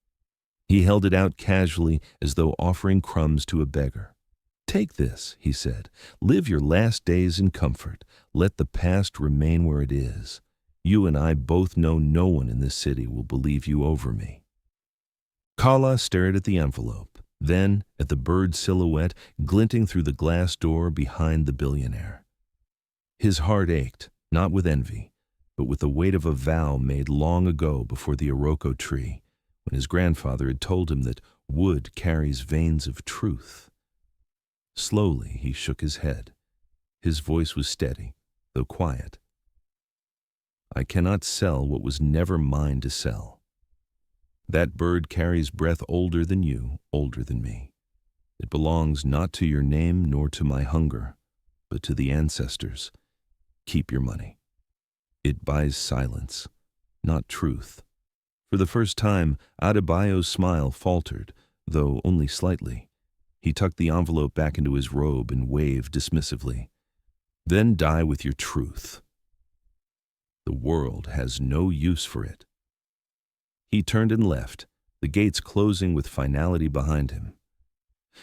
He held it out casually as though offering crumbs to a beggar. "Take this," he said. "Live your last days in comfort. Let the past remain where it is. You and I both know no one in this city will believe you over me." Kala stared at the envelope, then at the bird silhouette glinting through the glass door behind the billionaire. His heart ached, not with envy, but with the weight of a vow made long ago before the Iroko tree, when his grandfather had told him that wood carries veins of truth. Slowly he shook his head. His voice was steady, though quiet. "I cannot sell what was never mine to sell. That bird carries breath older than you, older than me. It belongs not to your name nor to my hunger, but to the ancestors. Keep your money. It buys silence, not truth." For the first time, Adebayo's smile faltered, though only slightly. He tucked the envelope back into his robe and waved dismissively. "Then die with your truth. The world has no use for it." He turned and left, the gates closing with finality behind him.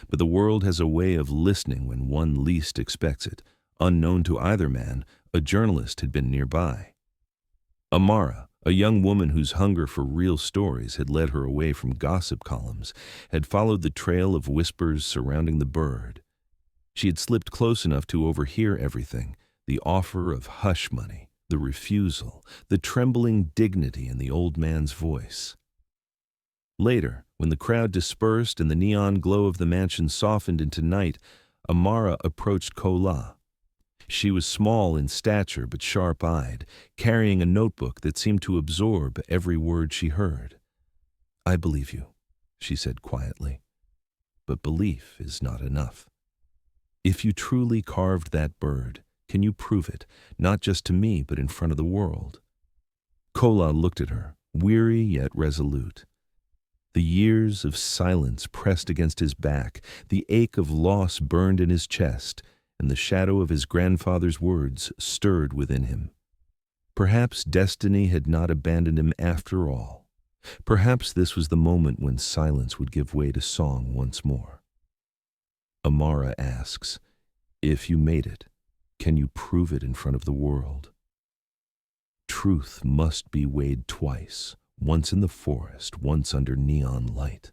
But the world has a way of listening when one least expects it. Unknown to either man, a journalist had been nearby. Amara, a young woman whose hunger for real stories had led her away from gossip columns, had followed the trail of whispers surrounding the bird. She had slipped close enough to overhear everything, the offer of hush money, the refusal, the trembling dignity in the old man's voice. Later, when the crowd dispersed and the neon glow of the mansion softened into night, Amara approached Kola. She was small in stature but sharp-eyed, carrying a notebook that seemed to absorb every word she heard. "I believe you," she said quietly, "but belief is not enough. If you truly carved that bird, can you prove it, not just to me but in front of the world?" Kola looked at her, weary yet resolute. The years of silence pressed against his back, the ache of loss burned in his chest, and the shadow of his grandfather's words stirred within him. Perhaps destiny had not abandoned him after all. Perhaps this was the moment when silence would give way to song once more. Amara asks, "If you made it, can you prove it in front of the world?" Truth must be weighed twice, once in the forest, once under neon light.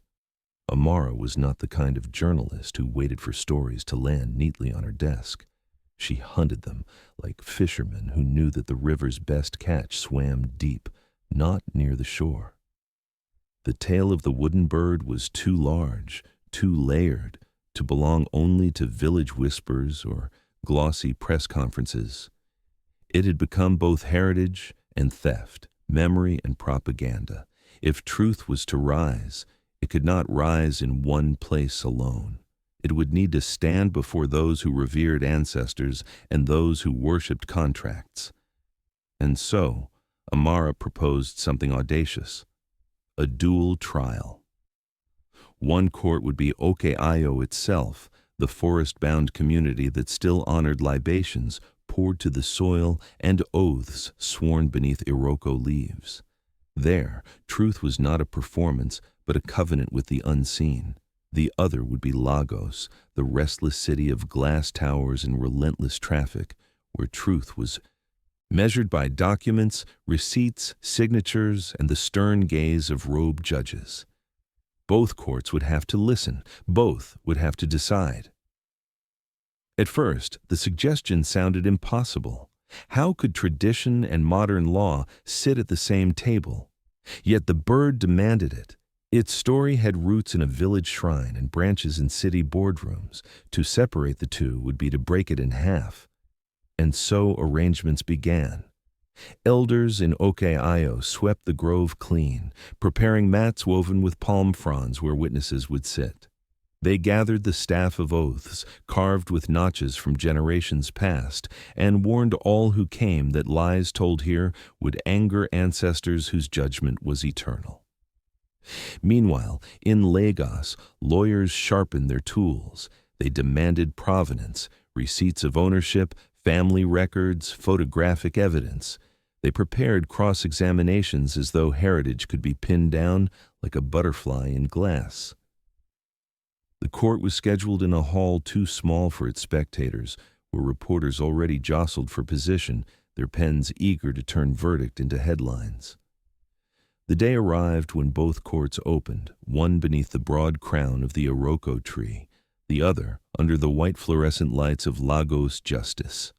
Amara was not the kind of journalist who waited for stories to land neatly on her desk. She hunted them like fishermen who knew that the river's best catch swam deep, not near the shore. The tail of the wooden bird was too large, too layered, to belong only to village whispers or glossy press conferences. It had become both heritage and theft, memory and propaganda. If truth was to rise, it could not rise in one place alone. It would need to stand before those who revered ancestors and those who worshipped contracts. And so, Amara proposed something audacious: a dual trial. One court would be Oke-Ayo itself, the forest-bound community that still honored libations poured to the soil and oaths sworn beneath Iroko leaves. There, truth was not a performance, but a covenant with the unseen. The other would be Lagos, the restless city of glass towers and relentless traffic, where truth was measured by documents, receipts, signatures, and the stern gaze of robed judges. Both courts would have to listen. Both would have to decide. At first, the suggestion sounded impossible. How could tradition and modern law sit at the same table? Yet the bird demanded it. Its story had roots in a village shrine and branches in city boardrooms. To separate the two would be to break it in half. And so arrangements began. Elders in Oke-Ayo swept the grove clean, preparing mats woven with palm fronds where witnesses would sit. They gathered the staff of oaths, carved with notches from generations past, and warned all who came that lies told here would anger ancestors whose judgment was eternal. Meanwhile, in Lagos, lawyers sharpened their tools. They demanded provenance, receipts of ownership, family records, photographic evidence. They prepared cross-examinations as though heritage could be pinned down like a butterfly in glass. The court was scheduled in a hall too small for its spectators, where reporters already jostled for position, their pens eager to turn verdict into headlines. The day arrived when both courts opened, one beneath the broad crown of the Iroko tree, the other under the white fluorescent lights of Lagos Justice.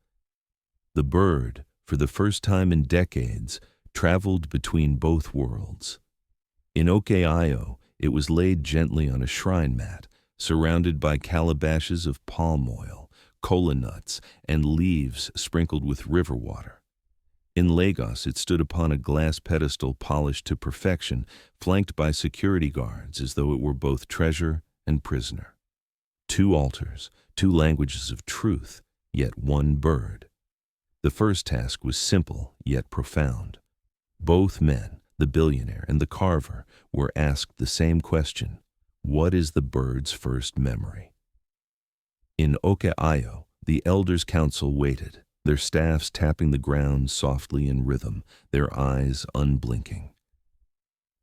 The bird, for the first time in decades, traveled between both worlds. In Oke-Ayo, it was laid gently on a shrine mat, surrounded by calabashes of palm oil, kola nuts, and leaves sprinkled with river water. In Lagos, it stood upon a glass pedestal polished to perfection, flanked by security guards as though it were both treasure and prisoner. Two altars, two languages of truth, yet one bird. The first task was simple yet profound. Both men, the billionaire and the carver, were asked the same question: what is the bird's first memory? In Oke-Ayo, the elders' council waited, their staffs tapping the ground softly in rhythm, their eyes unblinking.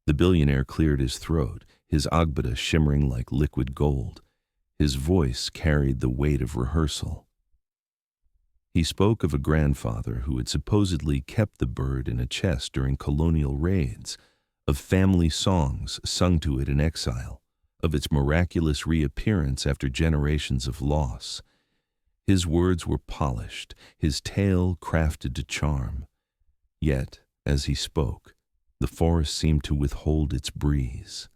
The billionaire cleared his throat, his agbada shimmering like liquid gold. His voice carried the weight of rehearsal. He spoke of a grandfather who had supposedly kept the bird in a chest during colonial raids, of family songs sung to it in exile, of its miraculous reappearance after generations of loss. His words were polished, his tale crafted to charm. Yet, as he spoke, the forest seemed to withhold its breeze.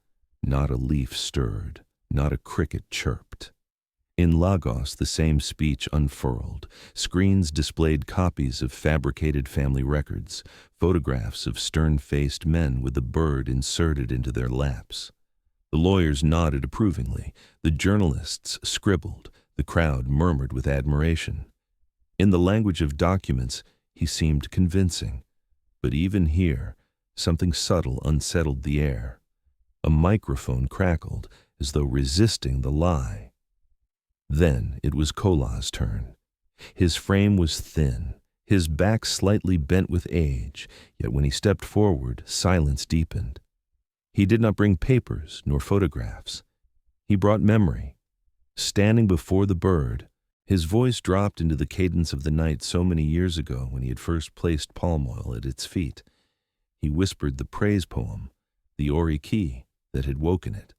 Not a leaf stirred, not a cricket chirped. In Lagos, the same speech unfurled. Screens displayed copies of fabricated family records, photographs of stern-faced men with the bird inserted into their laps. The lawyers nodded approvingly. The journalists scribbled. The crowd murmured with admiration. In the language of documents, he seemed convincing. But even here, something subtle unsettled the air. A microphone crackled, as though resisting the lie. Then it was Kola's turn. His frame was thin, his back slightly bent with age, yet when he stepped forward, silence deepened. He did not bring papers nor photographs. He brought memory. Standing before the bird, his voice dropped into the cadence of the night so many years ago when he had first placed palm oil at its feet. He whispered the praise poem, the oriki that had woken it.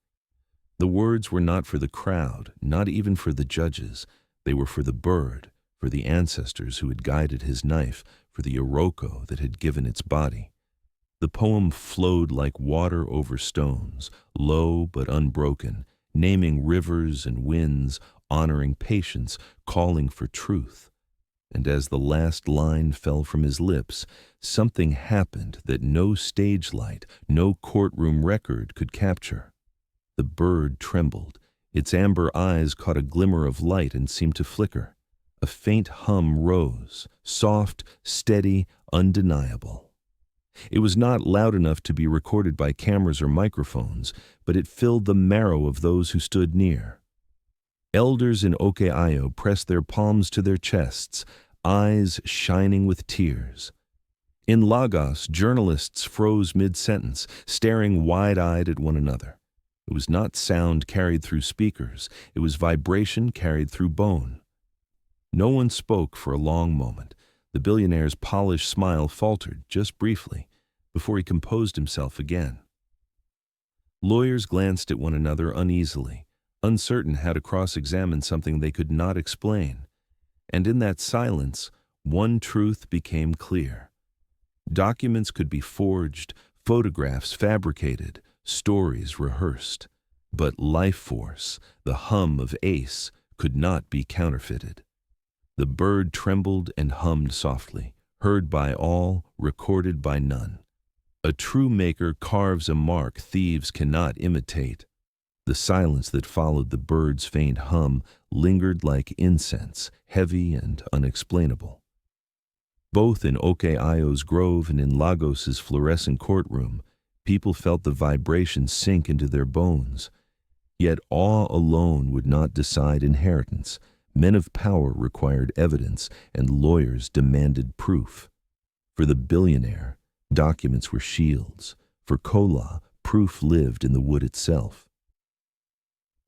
The words were not for the crowd, not even for the judges. They were for the bird, for the ancestors who had guided his knife, for the Iroko that had given its body. The poem flowed like water over stones, low but unbroken, naming rivers and winds, honoring patience, calling for truth. And as the last line fell from his lips, something happened that no stage light, no courtroom record could capture. The bird trembled. Its amber eyes caught a glimmer of light and seemed to flicker. A faint hum rose, soft, steady, undeniable. It was not loud enough to be recorded by cameras or microphones, but it filled the marrow of those who stood near. Elders in Okeayo pressed their palms to their chests, eyes shining with tears. In Lagos, journalists froze mid-sentence, staring wide-eyed at one another. It was not sound carried through speakers, it was vibration carried through bone. No one spoke for a long moment. The billionaire's polished smile faltered just briefly before he composed himself again. Lawyers glanced at one another uneasily, uncertain how to cross-examine something they could not explain. And in that silence, one truth became clear. Documents could be forged, photographs fabricated, stories rehearsed. But life force, the hum of Ace, could not be counterfeited. The bird trembled and hummed softly, heard by all, recorded by none. A true maker carves a mark thieves cannot imitate. The silence that followed the bird's faint hum lingered like incense, heavy and unexplainable. Both in Okeayo's grove and in Lagos's fluorescent courtroom, people felt the vibration sink into their bones. Yet awe alone would not decide inheritance. Men of power required evidence, and lawyers demanded proof. For the billionaire, documents were shields. For Kola, proof lived in the wood itself.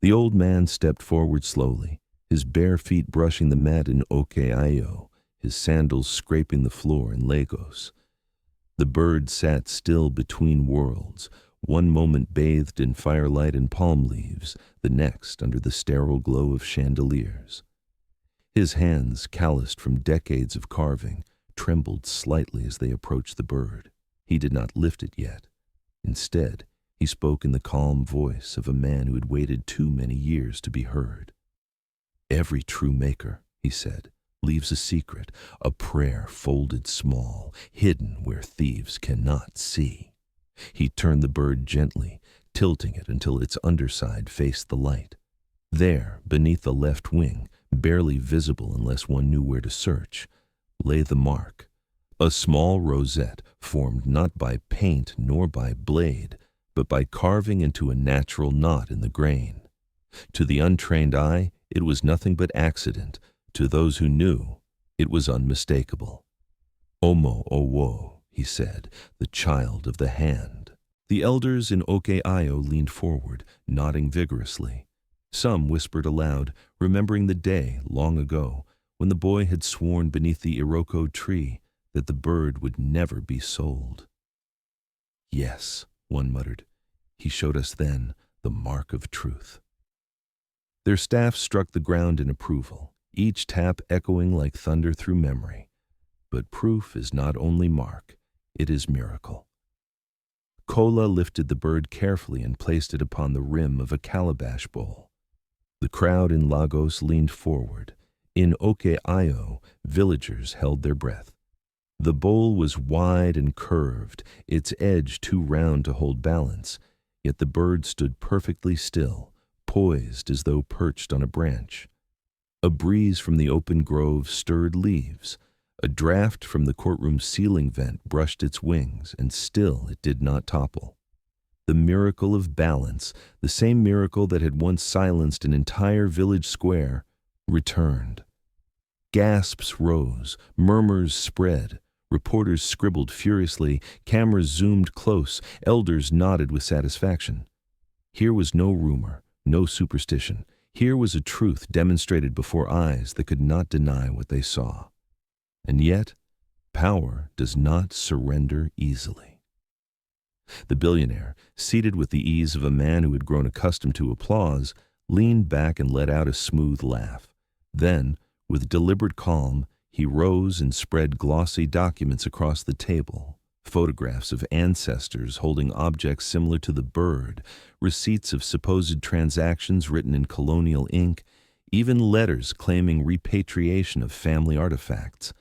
The old man stepped forward slowly, his bare feet brushing the mat in Okeayo, his sandals scraping the floor in Lagos. The bird sat still between worlds, one moment bathed in firelight and palm leaves, the next under the sterile glow of chandeliers. His hands, calloused from decades of carving, trembled slightly as they approached the bird. He did not lift it yet. Instead, he spoke in the calm voice of a man who had waited too many years to be heard. "Every true maker," he said, "leaves a secret, a prayer folded small, hidden where thieves cannot see." He turned the bird gently, tilting it until its underside faced the light. There, beneath the left wing, barely visible unless one knew where to search, lay the mark, a small rosette formed not by paint nor by blade, but by carving into a natural knot in the grain. To the untrained eye, it was nothing but accident. To those who knew, it was unmistakable. "Omo Owo," he said, "the child of the hand." The elders in Okeayo leaned forward, nodding vigorously. Some whispered aloud, remembering the day, long ago, when the boy had sworn beneath the Iroko tree that the bird would never be sold. "Yes," one muttered, "he showed us then the mark of truth." Their staffs struck the ground in approval, each tap echoing like thunder through memory. But proof is not only mark, it is miracle. Kola lifted the bird carefully and placed it upon the rim of a calabash bowl. The crowd in Lagos leaned forward. In Okeayo, villagers held their breath. The bowl was wide and curved, its edge too round to hold balance, yet the bird stood perfectly still, poised as though perched on a branch. A breeze from the open grove stirred leaves. A draft from the courtroom ceiling vent brushed its wings, and still it did not topple. The miracle of balance, the same miracle that had once silenced an entire village square, returned. Gasps rose, murmurs spread. Reporters scribbled furiously, cameras zoomed close, elders nodded with satisfaction. Here was no rumor, no superstition. Here was a truth demonstrated before eyes that could not deny what they saw. And yet, power does not surrender easily. The billionaire, seated with the ease of a man who had grown accustomed to applause, leaned back and let out a smooth laugh. Then, with deliberate calm, he rose and spread glossy documents across the table. Photographs of ancestors holding objects similar to the bird, receipts of supposed transactions written in colonial ink, even letters claiming repatriation of family artifacts.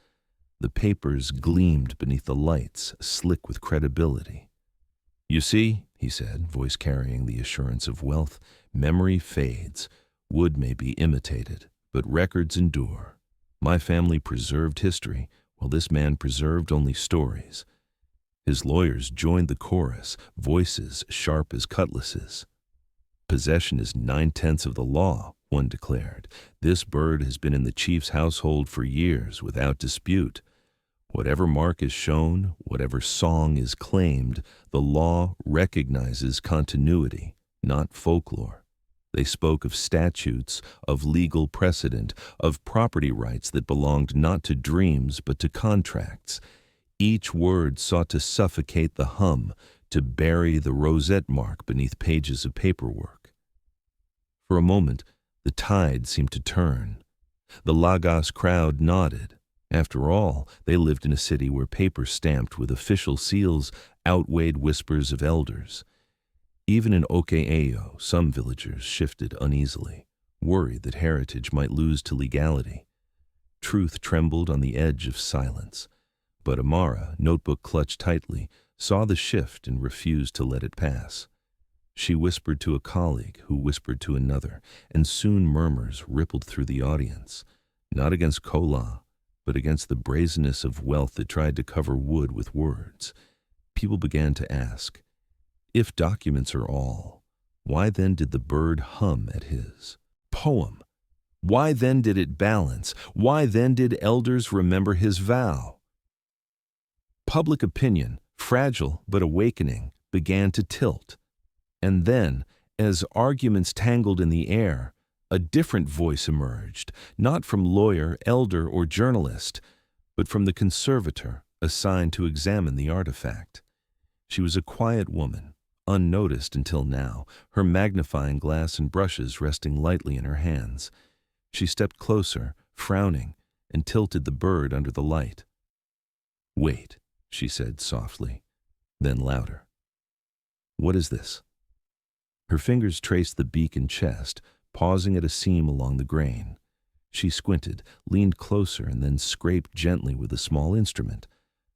The papers gleamed beneath the lights, slick with credibility. "You see," he said, voice carrying the assurance of wealth, "memory fades. Wood may be imitated, but records endure. My family preserved history, while this man preserved only stories." His lawyers joined the chorus, voices sharp as cutlasses. "Possession is 9/10 of the law," one declared. "This bird has been in the chief's household for years, without dispute. Whatever mark is shown, whatever song is claimed, the law recognizes continuity, not folklore." They spoke of statutes, of legal precedent, of property rights that belonged not to dreams but to contracts. Each word sought to suffocate the hum, to bury the rosette mark beneath pages of paperwork. For a moment, the tide seemed to turn. The Lagos crowd nodded. After all, they lived in a city where paper stamped with official seals outweighed whispers of elders. Even in Okeayo, some villagers shifted uneasily, worried that heritage might lose to legality. Truth trembled on the edge of silence. But Amara, notebook clutched tightly, saw the shift and refused to let it pass. She whispered to a colleague who whispered to another, and soon murmurs rippled through the audience, not against Kola, but against the brazenness of wealth that tried to cover wood with words. People began to ask, if documents are all, why then did the bird hum at his poem? Why then did it balance? Why then did elders remember his vow? Public opinion, fragile but awakening, began to tilt. And then, as arguments tangled in the air, a different voice emerged, not from lawyer, elder, or journalist, but from the conservator assigned to examine the artifact. She was a quiet woman, unnoticed until now, her magnifying glass and brushes resting lightly in her hands. She stepped closer, frowning, and tilted the bird under the light. "Wait," she said softly, then louder. "What is this?" Her fingers traced the beak and chest, pausing at a seam along the grain. She squinted, leaned closer, and then scraped gently with a small instrument.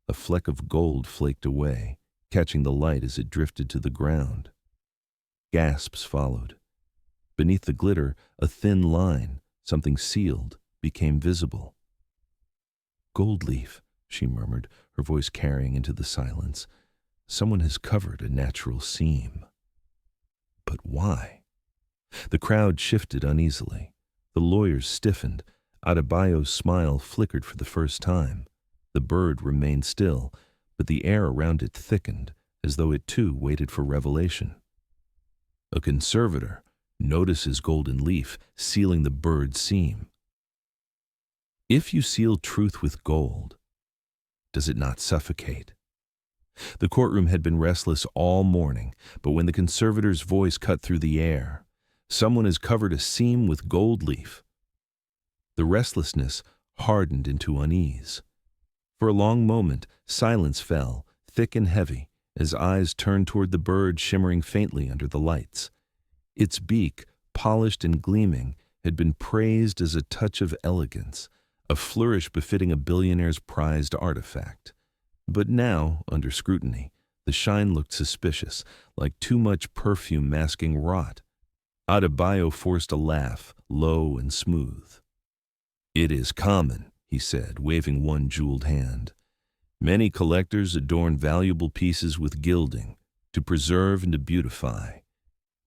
A fleck of gold flaked away, catching the light as it drifted to the ground. Gasps followed. Beneath the glitter, a thin line, something sealed, became visible. "Gold leaf," she murmured, her voice carrying into the silence. "Someone has covered a natural seam." But why? The crowd shifted uneasily. The lawyers stiffened. Adebayo's smile flickered for the first time. The bird remained still, but the air around it thickened, as though it too waited for revelation. A conservator notices golden leaf sealing the bird's seam. If you seal truth with gold, does it not suffocate? The courtroom had been restless all morning, but when the conservator's voice cut through the air, "Someone has covered a seam with gold leaf," the restlessness hardened into unease. For a long moment, silence fell, thick and heavy, as eyes turned toward the bird shimmering faintly under the lights. Its beak, polished and gleaming, had been praised as a touch of elegance, a flourish befitting a billionaire's prized artifact. But now, under scrutiny, the shine looked suspicious, like too much perfume masking rot. Adebayo forced a laugh, low and smooth. "It is common," he said, waving one jeweled hand. "Many collectors adorn valuable pieces with gilding, to preserve and to beautify.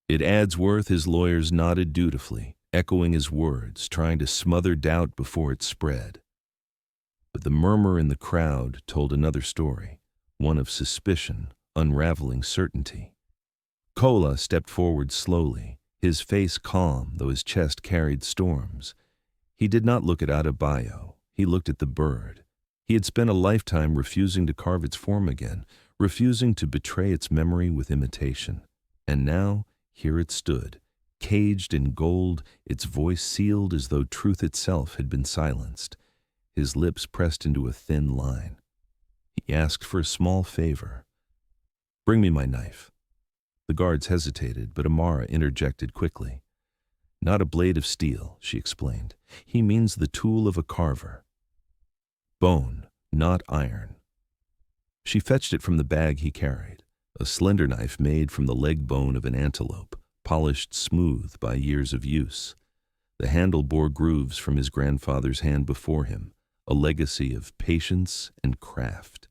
It adds worth." His lawyers nodded dutifully, echoing his words, trying to smother doubt before it spread. But the murmur in the crowd told another story, one of suspicion, unraveling certainty. Kola stepped forward slowly, his face calm, though his chest carried storms. He did not look at Adebayo. He looked at the bird. He had spent a lifetime refusing to carve its form again, refusing to betray its memory with imitation. And now, here it stood, caged in gold, its voice sealed as though truth itself had been silenced, his lips pressed into a thin line. He asked for a small favor. "Bring me my knife." The guards hesitated, but Amara interjected quickly. "Not a blade of steel," she explained. "He means the tool of a carver. Bone, not iron." She fetched it from the bag he carried, a slender knife made from the leg bone of an antelope, polished smooth by years of use. The handle bore grooves from his grandfather's hand before him, a legacy of patience and craft.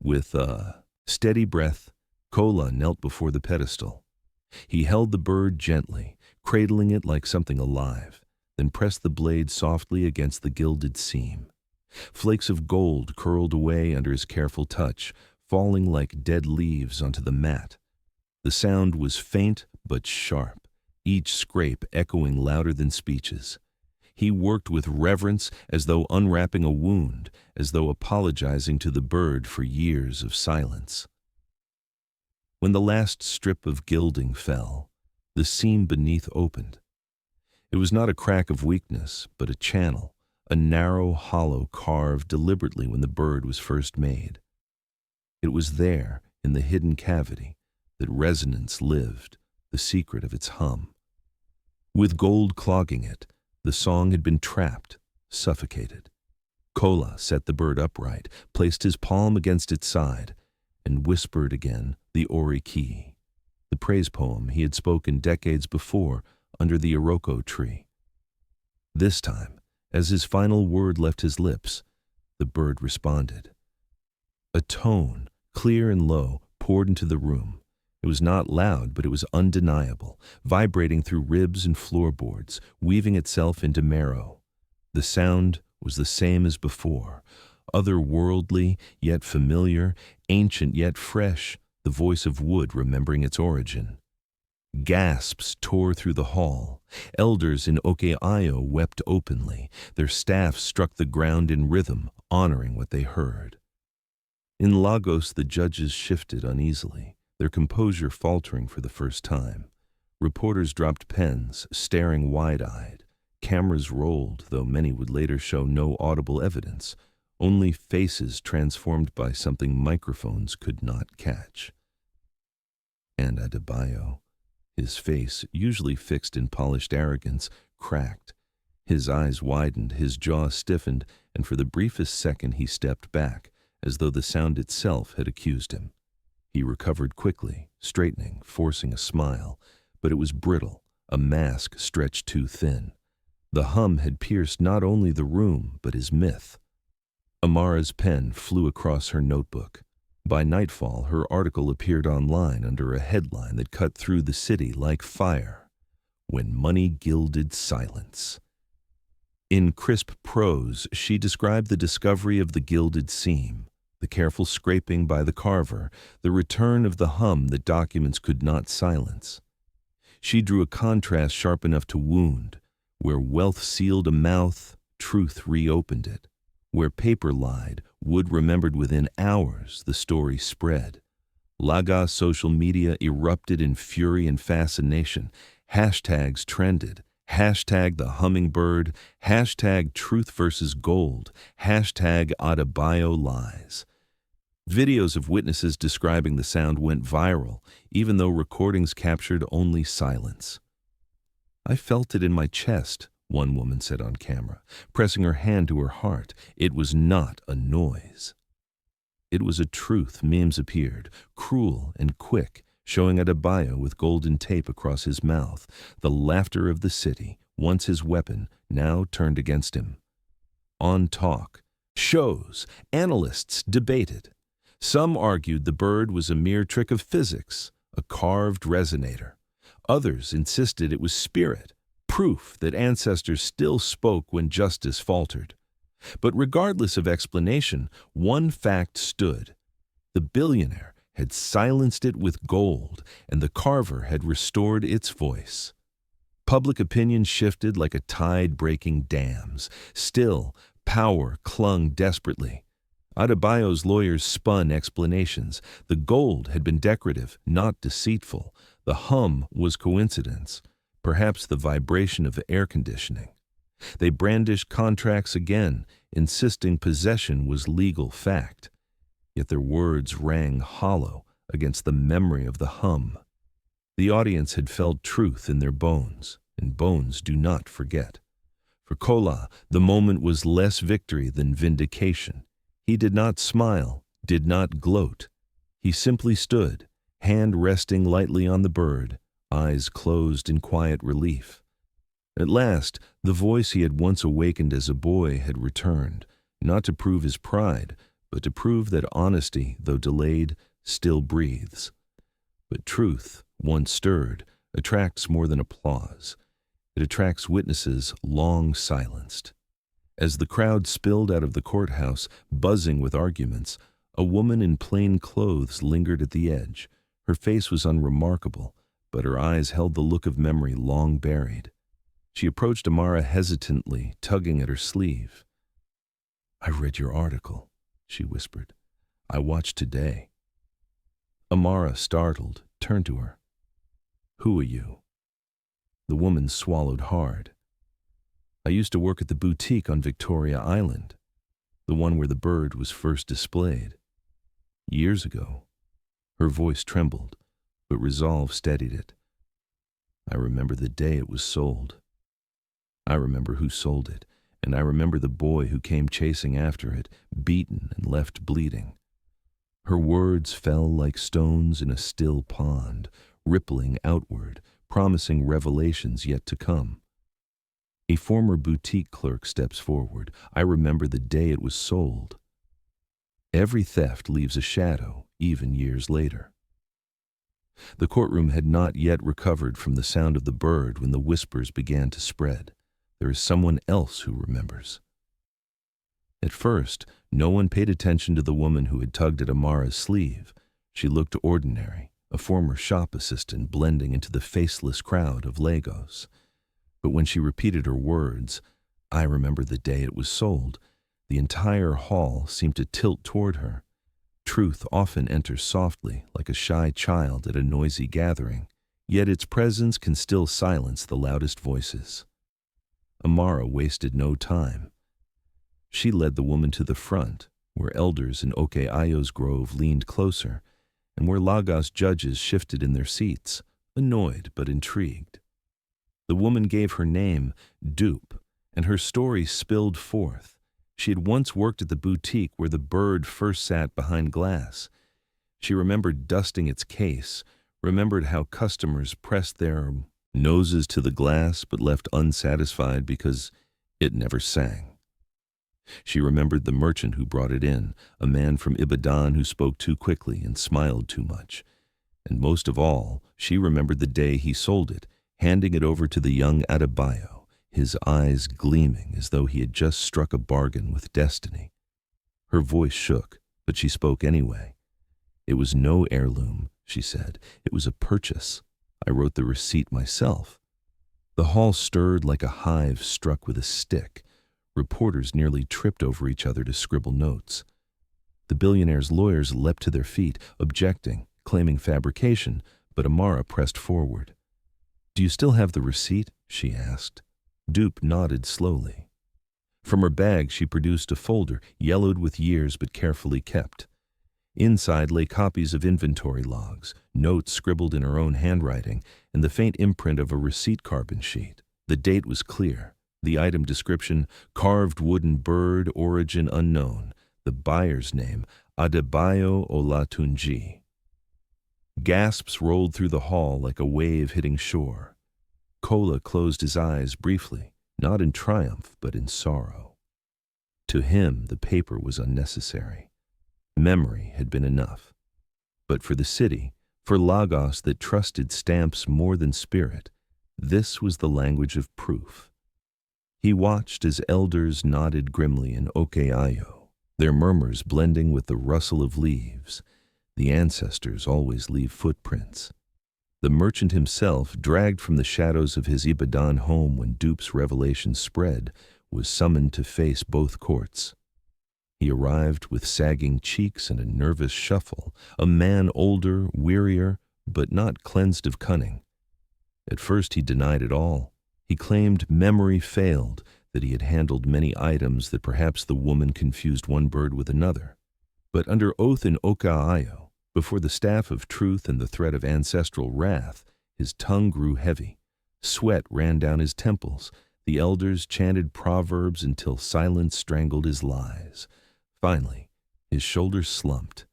With a steady breath, Kola knelt before the pedestal. He held the bird gently, cradling it like something alive, then pressed the blade softly against the gilded seam. Flakes of gold curled away under his careful touch, falling like dead leaves onto the mat. The sound was faint but sharp, each scrape echoing louder than speeches. He worked with reverence, as though unwrapping a wound, as though apologizing to the bird for years of silence. When the last strip of gilding fell, the seam beneath opened. It was not a crack of weakness, but a channel, a narrow hollow carved deliberately when the bird was first made. It was there, in the hidden cavity, that resonance lived, the secret of its hum. With gold clogging it, the song had been trapped, suffocated. Kola set the bird upright, placed his palm against its side, and whispered again the Ori key, the praise poem he had spoken decades before under the Iroko tree. This time, as his final word left his lips, the bird responded. A tone, clear and low, poured into the room. It was not loud, but it was undeniable, vibrating through ribs and floorboards, weaving itself into marrow. The sound was the same as before, otherworldly yet familiar, ancient yet fresh, the voice of wood remembering its origin. Gasps tore through the hall. Elders in Okeayo wept openly. Their staffs struck the ground in rhythm, honoring what they heard. In Lagos, the judges shifted uneasily, their composure faltering for the first time. Reporters dropped pens, staring wide-eyed. Cameras rolled, though many would later show no audible evidence, only faces transformed by something microphones could not catch. And Adebayo, his face, usually fixed in polished arrogance, cracked. His eyes widened, his jaw stiffened, and for the briefest second he stepped back, as though the sound itself had accused him. He recovered quickly, straightening, forcing a smile, but it was brittle, a mask stretched too thin. The hum had pierced not only the room, but his myth. Amara's pen flew across her notebook. By nightfall, her article appeared online under a headline that cut through the city like fire. When money gilded silence. In crisp prose, she described the discovery of the gilded seam, the careful scraping by the carver, the return of the hum that documents could not silence. She drew a contrast sharp enough to wound. Where wealth sealed a mouth, truth reopened it. Where paper lied, wood remembered within hours, the story spread. Lagos social media erupted in fury and fascination. Hashtags trended. Hashtag the hummingbird. Hashtag truth versus gold. Hashtag Adebayo lies. Videos of witnesses describing the sound went viral, even though recordings captured only silence. "I felt it in my chest," one woman said on camera, pressing her hand to her heart. It was not a noise. It was a truth. Memes appeared, cruel and quick, showing Adebayo with golden tape across his mouth, the laughter of the city, once his weapon, now turned against him. On talk, shows, analysts debated. Some argued the bird was a mere trick of physics, a carved resonator. Others insisted it was spirit, proof that ancestors still spoke when justice faltered. But regardless of explanation, one fact stood. The billionaire had silenced it with gold, and the carver had restored its voice. Public opinion shifted like a tide breaking dams. Still, power clung desperately. Adebayo's lawyers spun explanations. The gold had been decorative, not deceitful. The hum was coincidence, perhaps the vibration of air conditioning. They brandished contracts again, insisting possession was legal fact. Yet their words rang hollow against the memory of the hum. The audience had felt truth in their bones, and bones do not forget. For Kola, the moment was less victory than vindication. He did not smile, did not gloat. He simply stood, hand resting lightly on the bird, eyes closed in quiet relief. At last, the voice he had once awakened as a boy had returned, not to prove his pride, but to prove that honesty, though delayed, still breathes. But truth, once stirred, attracts more than applause. It attracts witnesses long silenced. As the crowd spilled out of the courthouse, buzzing with arguments, a woman in plain clothes lingered at the edge. Her face was unremarkable, but her eyes held the look of memory long buried. She approached Amara hesitantly, tugging at her sleeve. "I read your article," she whispered. "I watched today." Amara, startled, turned to her. "Who are you?" The woman swallowed hard. "I used to work at the boutique on Victoria Island, the one where the bird was first displayed. Years ago." Her voice trembled, but resolve steadied it. "I remember the day it was sold. I remember who sold it, and I remember the boy who came chasing after it, beaten and left bleeding." Her words fell like stones in a still pond, rippling outward, promising revelations yet to come. A former boutique clerk steps forward. "I remember the day it was sold." Every theft leaves a shadow, even years later. The courtroom had not yet recovered from the sound of the bird when the whispers began to spread. There is someone else who remembers. At first, no one paid attention to the woman who had tugged at Amara's sleeve. She looked ordinary, a former shop assistant blending into the faceless crowd of Lagos. But when she repeated her words, "I remember the day it was sold," the entire hall seemed to tilt toward her. Truth often enters softly, like a shy child at a noisy gathering, yet its presence can still silence the loudest voices. Amara wasted no time. She led the woman to the front, where elders in Okeayo's grove leaned closer, and where Lagos judges shifted in their seats, annoyed but intrigued. The woman gave her name, Dupe, and her story spilled forth. She had once worked at the boutique where the bird first sat behind glass. She remembered dusting its case, remembered how customers pressed their noses to the glass but left unsatisfied because it never sang. She remembered the merchant who brought it in, a man from Ibadan who spoke too quickly and smiled too much. And most of all, she remembered the day he sold it, handing it over to the young Adebayo, his eyes gleaming as though he had just struck a bargain with destiny. Her voice shook, but she spoke anyway. "It was no heirloom," she said. "It was a purchase. I wrote the receipt myself." The hall stirred like a hive struck with a stick. Reporters nearly tripped over each other to scribble notes. The billionaire's lawyers leapt to their feet, objecting, claiming fabrication, but Amara pressed forward. "Do you still have the receipt?" she asked. Dupe nodded slowly. From her bag she produced a folder, yellowed with years but carefully kept. Inside lay copies of inventory logs, notes scribbled in her own handwriting, and the faint imprint of a receipt carbon sheet. The date was clear. The item description, carved wooden bird, origin unknown. The buyer's name, Adebayo Olatunji. Gasps rolled through the hall like a wave hitting shore. Kola closed his eyes briefly, not in triumph, but in sorrow. To him, the paper was unnecessary. Memory had been enough. But for the city, for Lagos that trusted stamps more than spirit, this was the language of proof. He watched as elders nodded grimly in Okeayo, their murmurs blending with the rustle of leaves. The ancestors always leave footprints. The merchant himself, dragged from the shadows of his Ibadan home when Dupe's revelation spread, was summoned to face both courts. He arrived with sagging cheeks and a nervous shuffle, a man older, wearier, but not cleansed of cunning. At first he denied it all. He claimed memory failed, that he had handled many items, that perhaps the woman confused one bird with another. But under oath in Okaayo, before the staff of truth and the threat of ancestral wrath, his tongue grew heavy. Sweat ran down his temples. The elders chanted proverbs until silence strangled his lies. Finally, his shoulders slumped.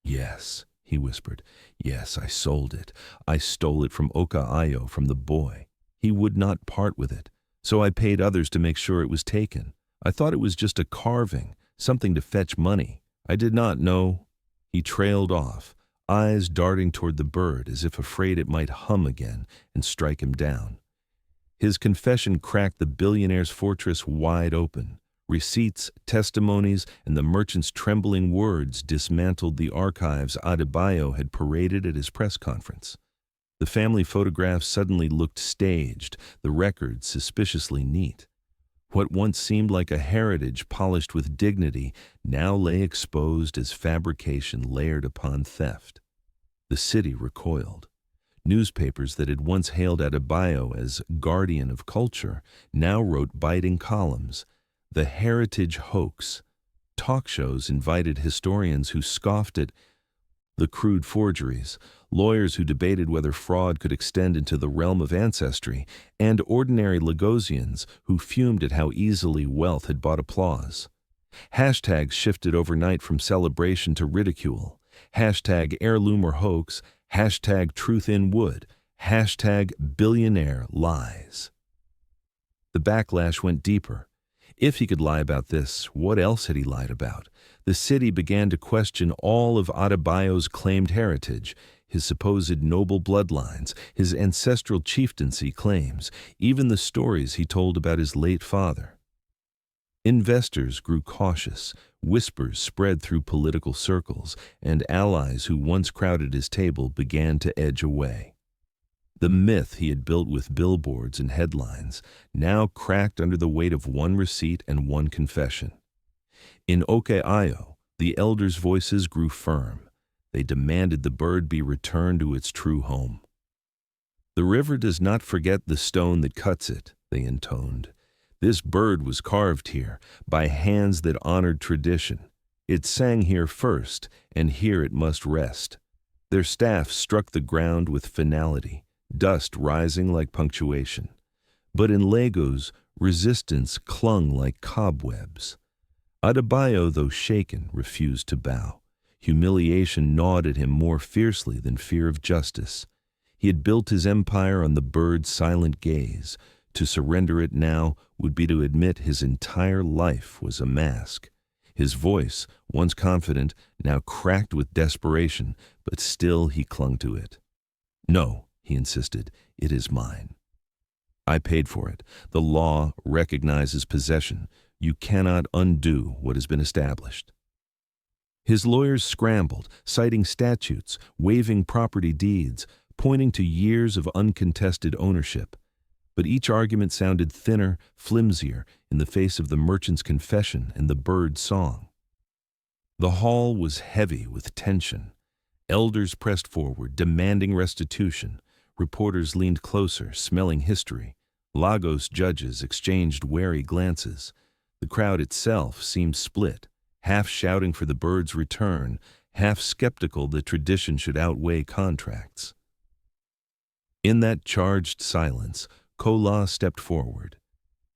"Yes," he whispered. "Yes, I sold it. I stole it from Okaayo, from the boy. He would not part with it, so I paid others to make sure it was taken. I thought it was just a carving, something to fetch money. I did not know." He trailed off, eyes darting toward the bird as if afraid it might hum again and strike him down. His confession cracked the billionaire's fortress wide open. Receipts, testimonies, and the merchant's trembling words dismantled the archives Adebayo had paraded at his press conference. The family photographs suddenly looked staged, the records suspiciously neat. What once seemed like a heritage polished with dignity now lay exposed as fabrication layered upon theft. The city recoiled. Newspapers that had once hailed Adebayo as guardian of culture now wrote biting columns. The heritage hoax. Talk shows invited historians who scoffed at the crude forgeries, lawyers who debated whether fraud could extend into the realm of ancestry, and ordinary Lagosians who fumed at how easily wealth had bought applause. Hashtags shifted overnight from celebration to ridicule. Hashtag heirloom or hoax, hashtag truth in wood, hashtag billionaire lies. The backlash went deeper. If he could lie about this, what else had he lied about? The city began to question all of Adebayo's claimed heritage, his supposed noble bloodlines, his ancestral chieftaincy claims, even the stories he told about his late father. Investors grew cautious, whispers spread through political circles, and allies who once crowded his table began to edge away. The myth he had built with billboards and headlines now cracked under the weight of one receipt and one confession. In Okaayo, the elders' voices grew firm. They demanded the bird be returned to its true home. "The river does not forget the stone that cuts it," they intoned. "This bird was carved here by hands that honored tradition. It sang here first, and here it must rest." Their staff struck the ground with finality, dust rising like punctuation. But in Lagos, resistance clung like cobwebs. Adebayo, though shaken, refused to bow. Humiliation gnawed at him more fiercely than fear of justice. He had built his empire on the bird's silent gaze. To surrender it now would be to admit his entire life was a mask. His voice, once confident, now cracked with desperation, but still he clung to it. "No," he insisted, "it is mine. I paid for it. The law recognizes possession. You cannot undo what has been established." His lawyers scrambled, citing statutes, waiving property deeds, pointing to years of uncontested ownership. But each argument sounded thinner, flimsier, in the face of the merchant's confession and the bird's song. The hall was heavy with tension. Elders pressed forward, demanding restitution. Reporters leaned closer, smelling history. Lagos judges exchanged wary glances. The crowd itself seemed split, half shouting for the bird's return, half skeptical that tradition should outweigh contracts. In that charged silence, Kola stepped forward.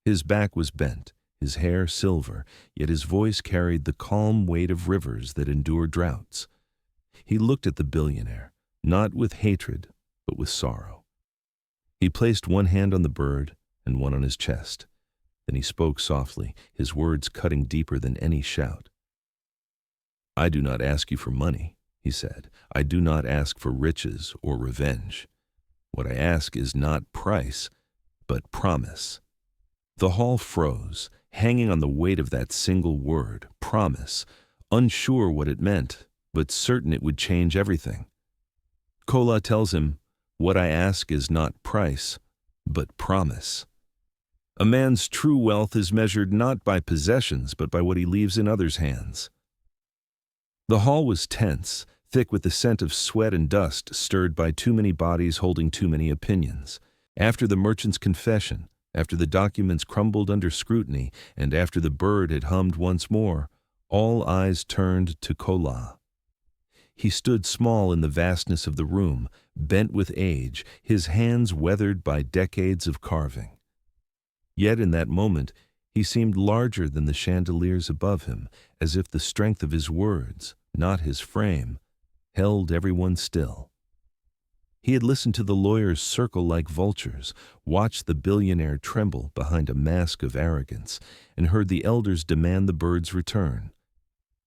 His back was bent, his hair silver, yet his voice carried the calm weight of rivers that endure droughts. He looked at the billionaire, not with hatred, but with sorrow. He placed one hand on the bird and one on his chest. Then he spoke softly, his words cutting deeper than any shout. "I do not ask you for money," he said. "I do not ask for riches or revenge. What I ask is not price, but promise." The hall froze, hanging on the weight of that single word, promise, unsure what it meant, but certain it would change everything. Kola tells him, "What I ask is not price, but promise." A man's true wealth is measured not by possessions, but by what he leaves in others' hands. The hall was tense, thick with the scent of sweat and dust stirred by too many bodies holding too many opinions. After the merchant's confession, after the documents crumbled under scrutiny, and after the bird had hummed once more, all eyes turned to Kola. He stood small in the vastness of the room, bent with age, his hands weathered by decades of carving. Yet in that moment, he seemed larger than the chandeliers above him, as if the strength of his words, not his frame, held everyone still. He had listened to the lawyers circle like vultures, watched the billionaire tremble behind a mask of arrogance, and heard the elders demand the bird's return.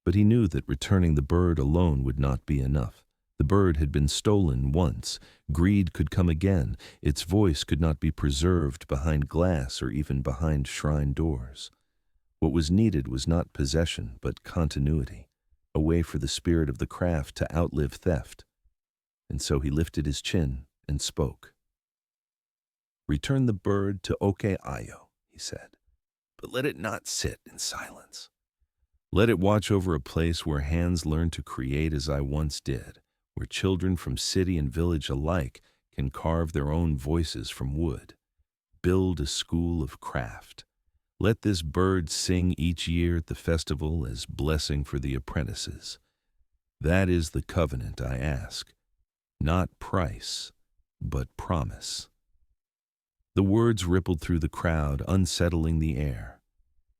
But he knew that returning the bird alone would not be enough. The bird had been stolen once. Greed could come again. Its voice could not be preserved behind glass or even behind shrine doors. What was needed was not possession, but continuity, a way for the spirit of the craft to outlive theft. And so he lifted his chin and spoke. "Return the bird to Oke-Ayo," he said, "but let it not sit in silence. Let it watch over a place where hands learn to create as I once did, where children from city and village alike can carve their own voices from wood. Build a school of craft. Let this bird sing each year at the festival as blessing for the apprentices. That is the covenant I ask. Not price, but promise." The words rippled through the crowd, unsettling the air.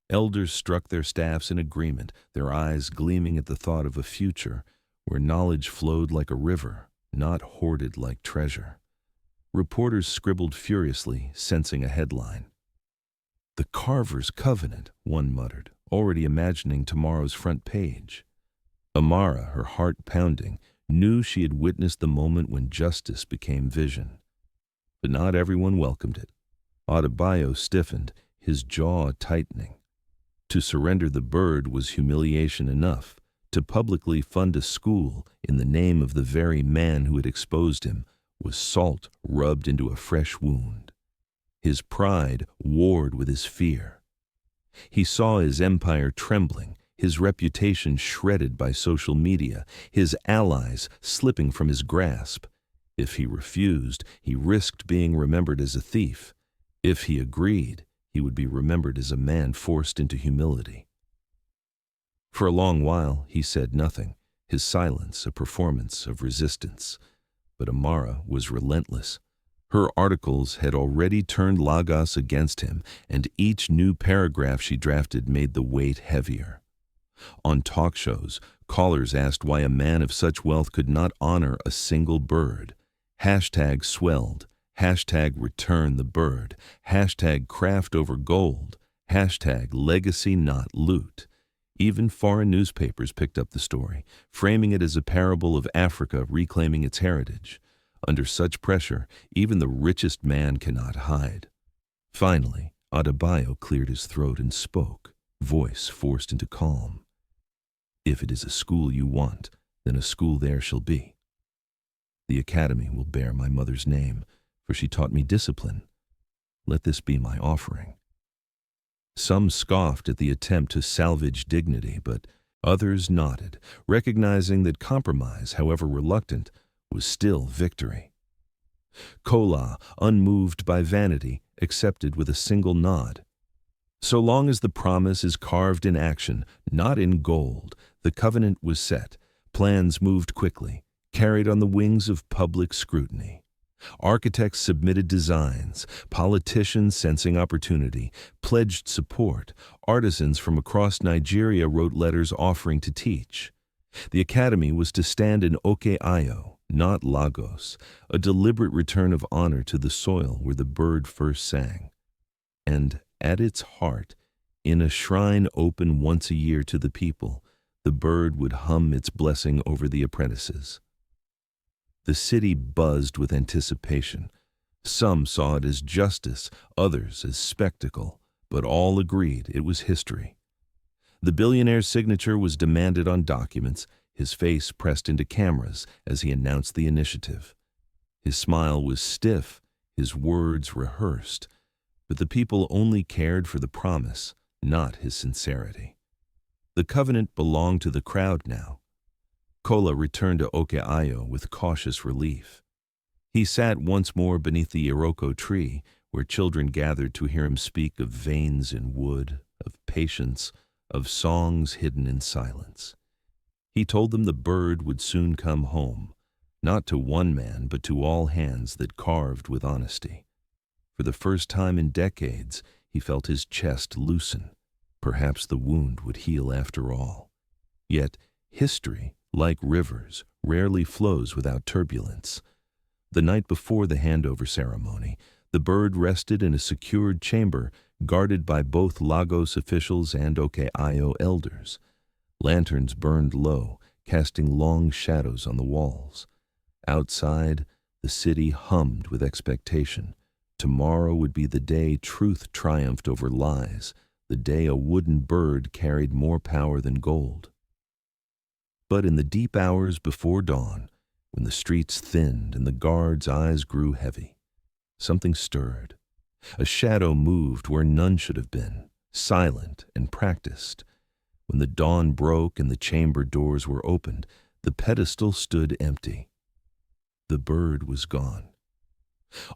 Elders struck their staffs in agreement, their eyes gleaming at the thought of a future where knowledge flowed like a river, not hoarded like treasure. Reporters scribbled furiously, sensing a headline. "The Carver's Covenant," one muttered, already imagining tomorrow's front page. Amara, her heart pounding, knew she had witnessed the moment when justice became vision. But not everyone welcomed it. Adebayo stiffened, his jaw tightening. To surrender the bird was humiliation enough. To publicly fund a school in the name of the very man who had exposed him was salt rubbed into a fresh wound. His pride warred with his fear. He saw his empire trembling, his reputation shredded by social media, his allies slipping from his grasp. If he refused, he risked being remembered as a thief. If he agreed, he would be remembered as a man forced into humility. For a long while, he said nothing, his silence a performance of resistance. But Amara was relentless. Her articles had already turned Lagos against him, and each new paragraph she drafted made the weight heavier. On talk shows, callers asked why a man of such wealth could not honor a single bird. Hashtag swelled, hashtag return the bird, hashtag craft over gold, hashtag legacy not loot. Even foreign newspapers picked up the story, framing it as a parable of Africa reclaiming its heritage. Under such pressure, even the richest man cannot hide. Finally, Adebayo cleared his throat and spoke, voice forced into calm. "If it is a school you want, then a school there shall be. The academy will bear my mother's name, for she taught me discipline. Let this be my offering." Some scoffed at the attempt to salvage dignity, but others nodded, recognizing that compromise, however reluctant, was still victory. Kola, unmoved by vanity, accepted with a single nod. So long as the promise is carved in action, not in gold, the covenant was set. Plans moved quickly, carried on the wings of public scrutiny. Architects submitted designs, politicians sensing opportunity, pledged support, artisans from across Nigeria wrote letters offering to teach. The academy was to stand in Oke-Ayo, not Lagos, a deliberate return of honor to the soil where the bird first sang. And at its heart, in a shrine open once a year to the people, the bird would hum its blessing over the apprentices. The city buzzed with anticipation. Some saw it as justice, others as spectacle, but all agreed it was history. The billionaire's signature was demanded on documents, his face pressed into cameras as he announced the initiative. His smile was stiff, his words rehearsed, but the people only cared for the promise, not his sincerity. The covenant belonged to the crowd now. Kola returned to Okeayo with cautious relief. He sat once more beneath the iroko tree, where children gathered to hear him speak of veins in wood, of patience, of songs hidden in silence. He told them the bird would soon come home, not to one man, but to all hands that carved with honesty. For the first time in decades, he felt his chest loosen. Perhaps the wound would heal after all. Yet, history, like rivers, rarely flows without turbulence. The night before the handover ceremony, the bird rested in a secured chamber guarded by both Lagos officials and Okeayo elders. Lanterns burned low, casting long shadows on the walls. Outside, the city hummed with expectation. Tomorrow would be the day truth triumphed over lies, the day a wooden bird carried more power than gold. But in the deep hours before dawn, when the streets thinned and the guards' eyes grew heavy, something stirred. A shadow moved where none should have been, silent and practiced. When the dawn broke and the chamber doors were opened, the pedestal stood empty. The bird was gone.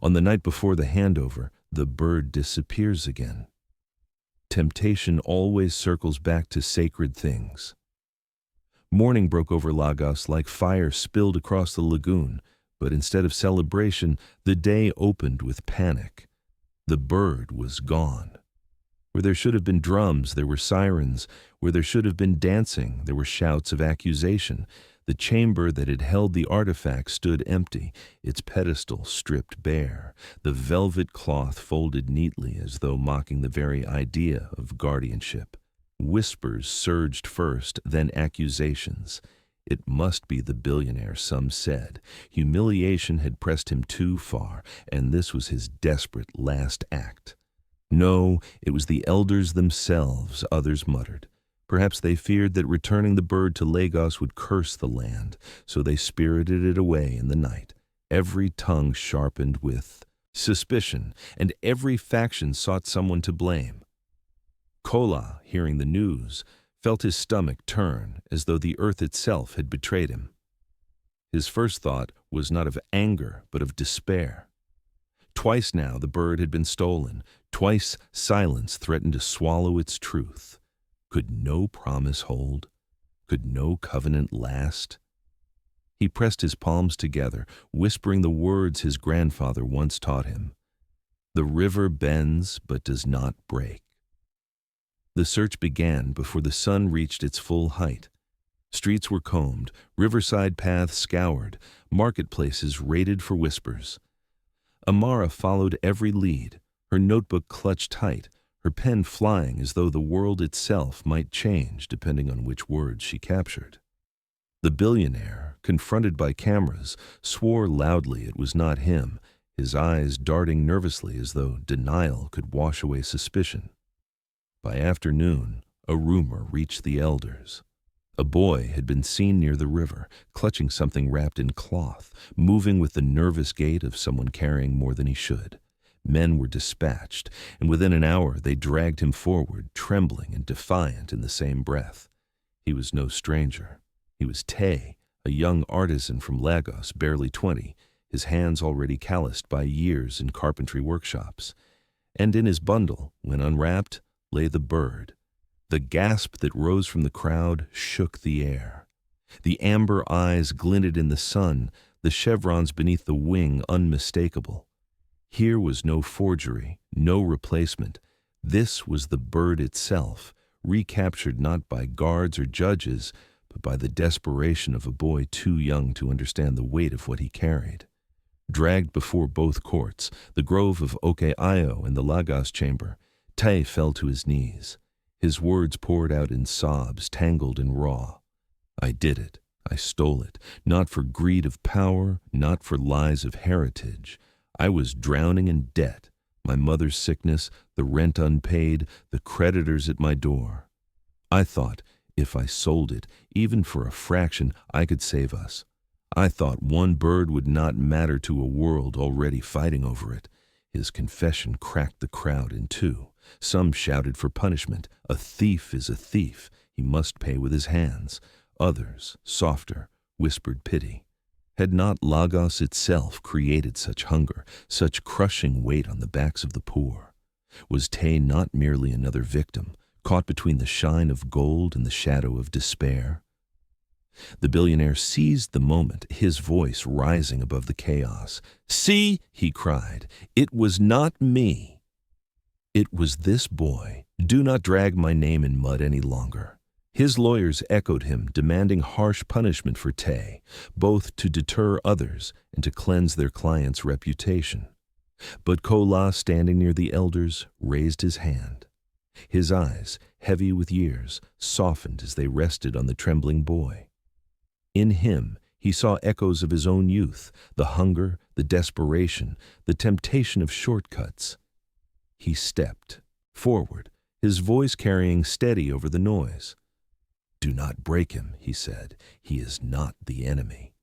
On the night before the handover, the bird disappears again. Temptation always circles back to sacred things. Morning broke over Lagos like fire spilled across the lagoon, but instead of celebration, the day opened with panic. The bird was gone. Where there should have been drums, there were sirens. Where there should have been dancing, there were shouts of accusation. The chamber that had held the artifact stood empty, its pedestal stripped bare, the velvet cloth folded neatly as though mocking the very idea of guardianship. Whispers surged first, then accusations. It must be the billionaire, some said. Humiliation had pressed him too far, and this was his desperate last act. No, it was the elders themselves, others muttered. Perhaps they feared that returning the bird to Lagos would curse the land, so they spirited it away in the night. Every tongue sharpened with suspicion, and every faction sought someone to blame. Kola, hearing the news, felt his stomach turn as though the earth itself had betrayed him. His first thought was not of anger, but of despair. Twice now the bird had been stolen. Twice silence threatened to swallow its truth. Could no promise hold? Could no covenant last? He pressed his palms together, whispering the words his grandfather once taught him. The river bends but does not break. The search began before the sun reached its full height. Streets were combed, riverside paths scoured, marketplaces raided for whispers. Amara followed every lead, her notebook clutched tight, her pen flying as though the world itself might change depending on which words she captured. The billionaire, confronted by cameras, swore loudly it was not him, his eyes darting nervously as though denial could wash away suspicion. By afternoon, a rumor reached the elders. A boy had been seen near the river, clutching something wrapped in cloth, moving with the nervous gait of someone carrying more than he should. Men were dispatched, and within an hour they dragged him forward, trembling and defiant in the same breath. He was no stranger. He was Tay, a young artisan from Lagos, barely 20, his hands already calloused by years in carpentry workshops. And in his bundle, when unwrapped, lay the bird. The gasp that rose from the crowd shook the air. The amber eyes glinted in the sun, the chevrons beneath the wing unmistakable. Here was no forgery, no replacement. This was the bird itself, recaptured not by guards or judges, but by the desperation of a boy too young to understand the weight of what he carried. Dragged before both courts, the grove of Okeayo and the Lagos chamber, Tay fell to his knees. His words poured out in sobs, tangled and raw. I did it. I stole it, not for greed of power, not for lies of heritage. I was drowning in debt, my mother's sickness, the rent unpaid, the creditors at my door. I thought, if I sold it, even for a fraction, I could save us. I thought one bird would not matter to a world already fighting over it. His confession cracked the crowd in two. Some shouted for punishment. A thief is a thief. He must pay with his hands. Others, softer, whispered pity. Had not Lagos itself created such hunger, such crushing weight on the backs of the poor? Was Tay not merely another victim, caught between the shine of gold and the shadow of despair? The billionaire seized the moment, his voice rising above the chaos. "See," he cried, "it was not me. It was this boy. Do not drag my name in mud any longer." His lawyers echoed him, demanding harsh punishment for Tay, both to deter others and to cleanse their client's reputation. But Kola, standing near the elders, raised his hand. His eyes, heavy with years, softened as they rested on the trembling boy. In him, he saw echoes of his own youth, the hunger, the desperation, the temptation of shortcuts. He stepped forward, his voice carrying steady over the noise. "Do not break him," he said. "He is not the enemy.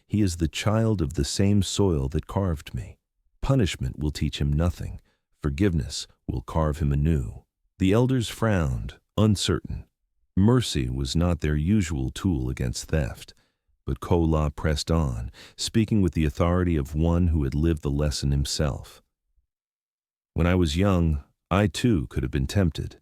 He is the child of the same soil that carved me. Punishment will teach him nothing. Forgiveness will carve him anew." The elders frowned, uncertain. Mercy was not their usual tool against theft. But Kola pressed on, speaking with the authority of one who had lived the lesson himself. "When I was young, I too could have been tempted.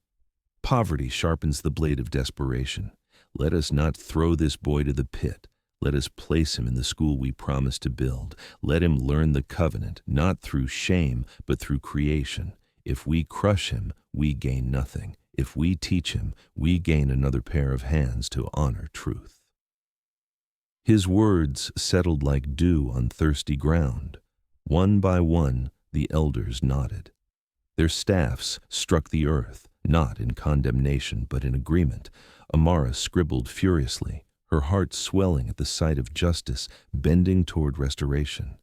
Poverty sharpens the blade of desperation. Let us not throw this boy to the pit. Let us place him in the school we promised to build. Let him learn the covenant, not through shame, but through creation. If we crush him, we gain nothing. If we teach him, we gain another pair of hands to honor truth." His words settled like dew on thirsty ground. One by one, the elders nodded. Their staffs struck the earth, not in condemnation, but in agreement. Amara scribbled furiously, her heart swelling at the sight of justice bending toward restoration.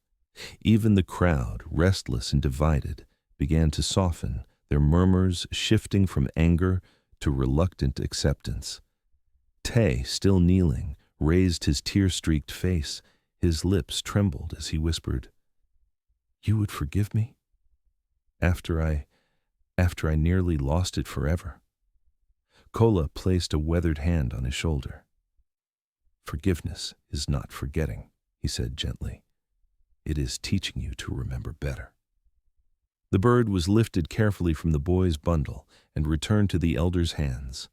Even the crowd, restless and divided, began to soften, their murmurs shifting from anger to reluctant acceptance. Tay, still kneeling, raised his tear-streaked face. His lips trembled as he whispered, "You would forgive me? After I nearly lost it forever." Kola placed a weathered hand on his shoulder. "Forgiveness is not forgetting," he said gently. "It is teaching you to remember better." The bird was lifted carefully from the boy's bundle and returned to the elder's hands.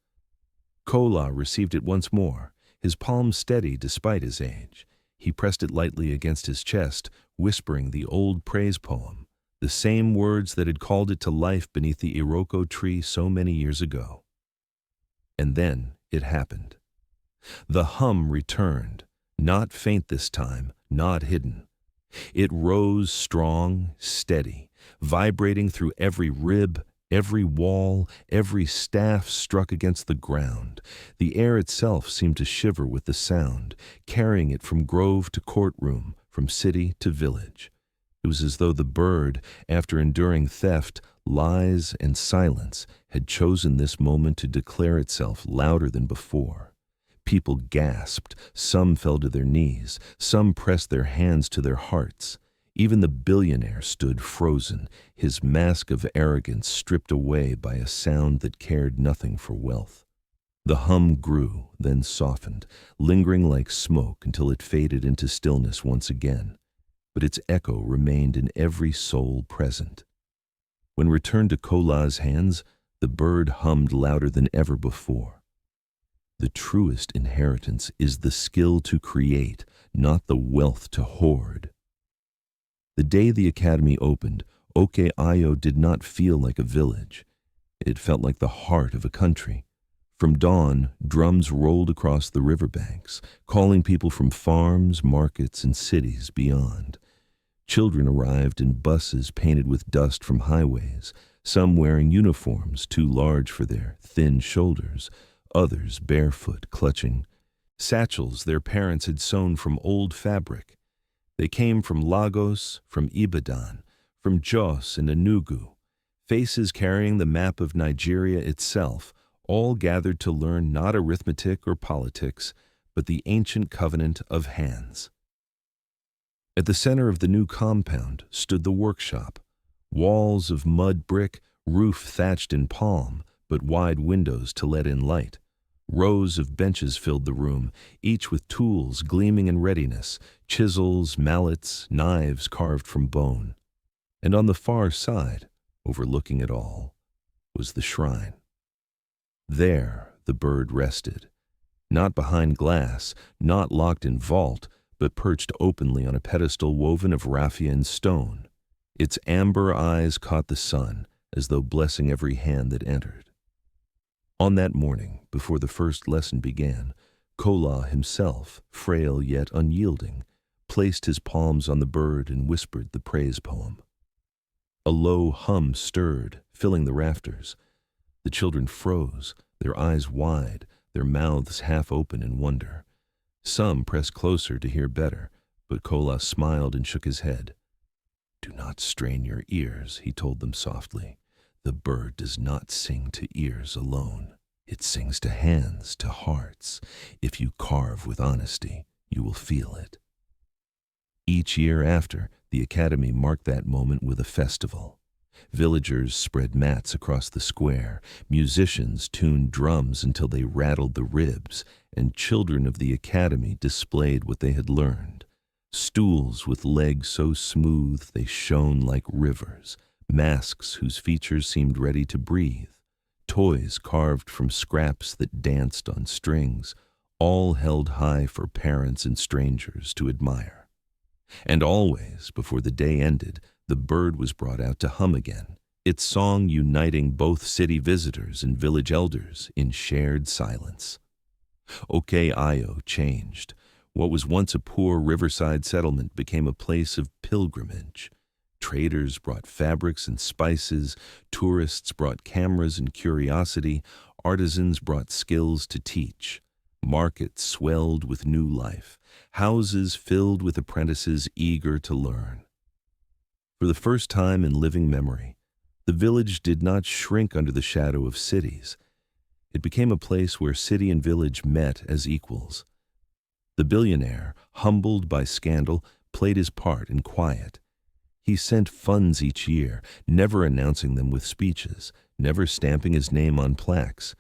Kola received it once more, his palm steady despite his age. He pressed it lightly against his chest, whispering the old praise poem, the same words that had called it to life beneath the Iroko tree so many years ago. And then it happened. The hum returned, not faint this time, not hidden. It rose strong, steady, vibrating through every rib, every wall, every staff struck against the ground. The air itself seemed to shiver with the sound, carrying it from grove to courtroom, from city to village. It was as though the bird, after enduring theft, lies, and silence, had chosen this moment to declare itself louder than before. People gasped, some fell to their knees, some pressed their hands to their hearts. Even the billionaire stood frozen, his mask of arrogance stripped away by a sound that cared nothing for wealth. The hum grew, then softened, lingering like smoke until it faded into stillness once again. But its echo remained in every soul present. When returned to Kola's hands, the bird hummed louder than ever before. "The truest inheritance is the skill to create, not the wealth to hoard." The day the academy opened, Oke-Ayo did not feel like a village. It felt like the heart of a country. From dawn, drums rolled across the riverbanks, calling people from farms, markets, and cities beyond. Children arrived in buses painted with dust from highways, some wearing uniforms too large for their thin shoulders, others barefoot, clutching satchels their parents had sewn from old fabric. They came from Lagos, from Ibadan, from Jos and Enugu, faces carrying the map of Nigeria itself, all gathered to learn not arithmetic or politics, but the ancient covenant of hands. At the center of the new compound stood the workshop, Walls of mud brick, roof thatched in palm, but wide windows to let in light. Rows of benches filled the room, each with tools gleaming in readiness, chisels, mallets, knives carved from bone. And on the far side, overlooking it all, was the shrine. There the bird rested, not behind glass, not locked in vault, but perched openly on a pedestal woven of raffia and stone. Its amber eyes caught the sun, as though blessing every hand that entered. On that morning, before the first lesson began, Kola himself, frail yet unyielding, placed his palms on the bird and whispered the praise poem. A low hum stirred, filling the rafters. The children froze, their eyes wide, their mouths half open in wonder. Some pressed closer to hear better, but Kola smiled and shook his head. "Do not strain your ears," he told them softly. "The bird does not sing to ears alone. It sings to hands, to hearts. If you carve with honesty, you will feel it." Each year after, the academy marked that moment with a festival. Villagers spread mats across the square, musicians tuned drums until they rattled the ribs, and children of the academy displayed what they had learned. Stools with legs so smooth they shone like rivers, masks whose features seemed ready to breathe, toys carved from scraps that danced on strings, all held high for parents and strangers to admire. And always, before the day ended, the bird was brought out to hum again, its song uniting both city visitors and village elders in shared silence. Oke-Ayo changed. What was once a poor riverside settlement became a place of pilgrimage. Traders brought fabrics and spices, tourists brought cameras and curiosity, artisans brought skills to teach. Markets swelled with new life, houses filled with apprentices eager to learn. For the first time in living memory, the village did not shrink under the shadow of cities. It became a place where city and village met as equals. The billionaire, humbled by scandal, played his part in quiet. He sent funds each year, never announcing them with speeches, never stamping his name on plaques.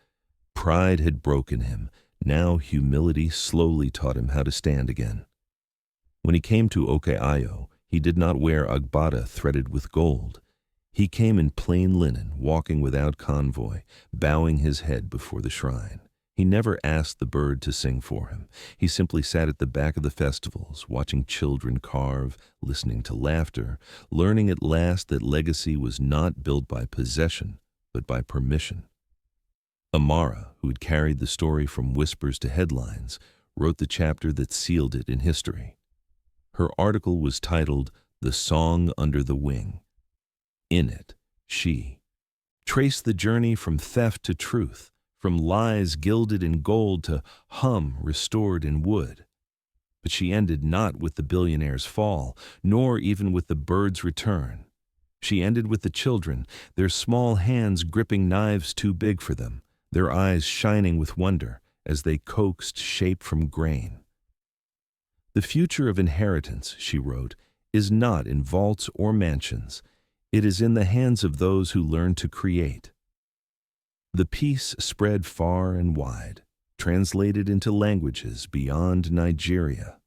Pride had broken him. Now humility slowly taught him how to stand again. When he came to Oke-Ayo, he did not wear agbada threaded with gold. He came in plain linen, walking without convoy, bowing his head before the shrine. He never asked the bird to sing for him. He simply sat at the back of the festivals, watching children carve, listening to laughter, learning at last that legacy was not built by possession, but by permission. Amara, who had carried the story from whispers to headlines, wrote the chapter that sealed it in history. Her article was titled "The Song Under the Wing." In it, she traced the journey from theft to truth, from lies gilded in gold to hum restored in wood. But she ended not with the billionaire's fall, nor even with the bird's return. She ended with the children, their small hands gripping knives too big for them, their eyes shining with wonder as they coaxed shape from grain. "The future of inheritance," she wrote, "is not in vaults or mansions. It is in the hands of those who learn to create." The piece spread far and wide, translated into languages beyond Nigeria.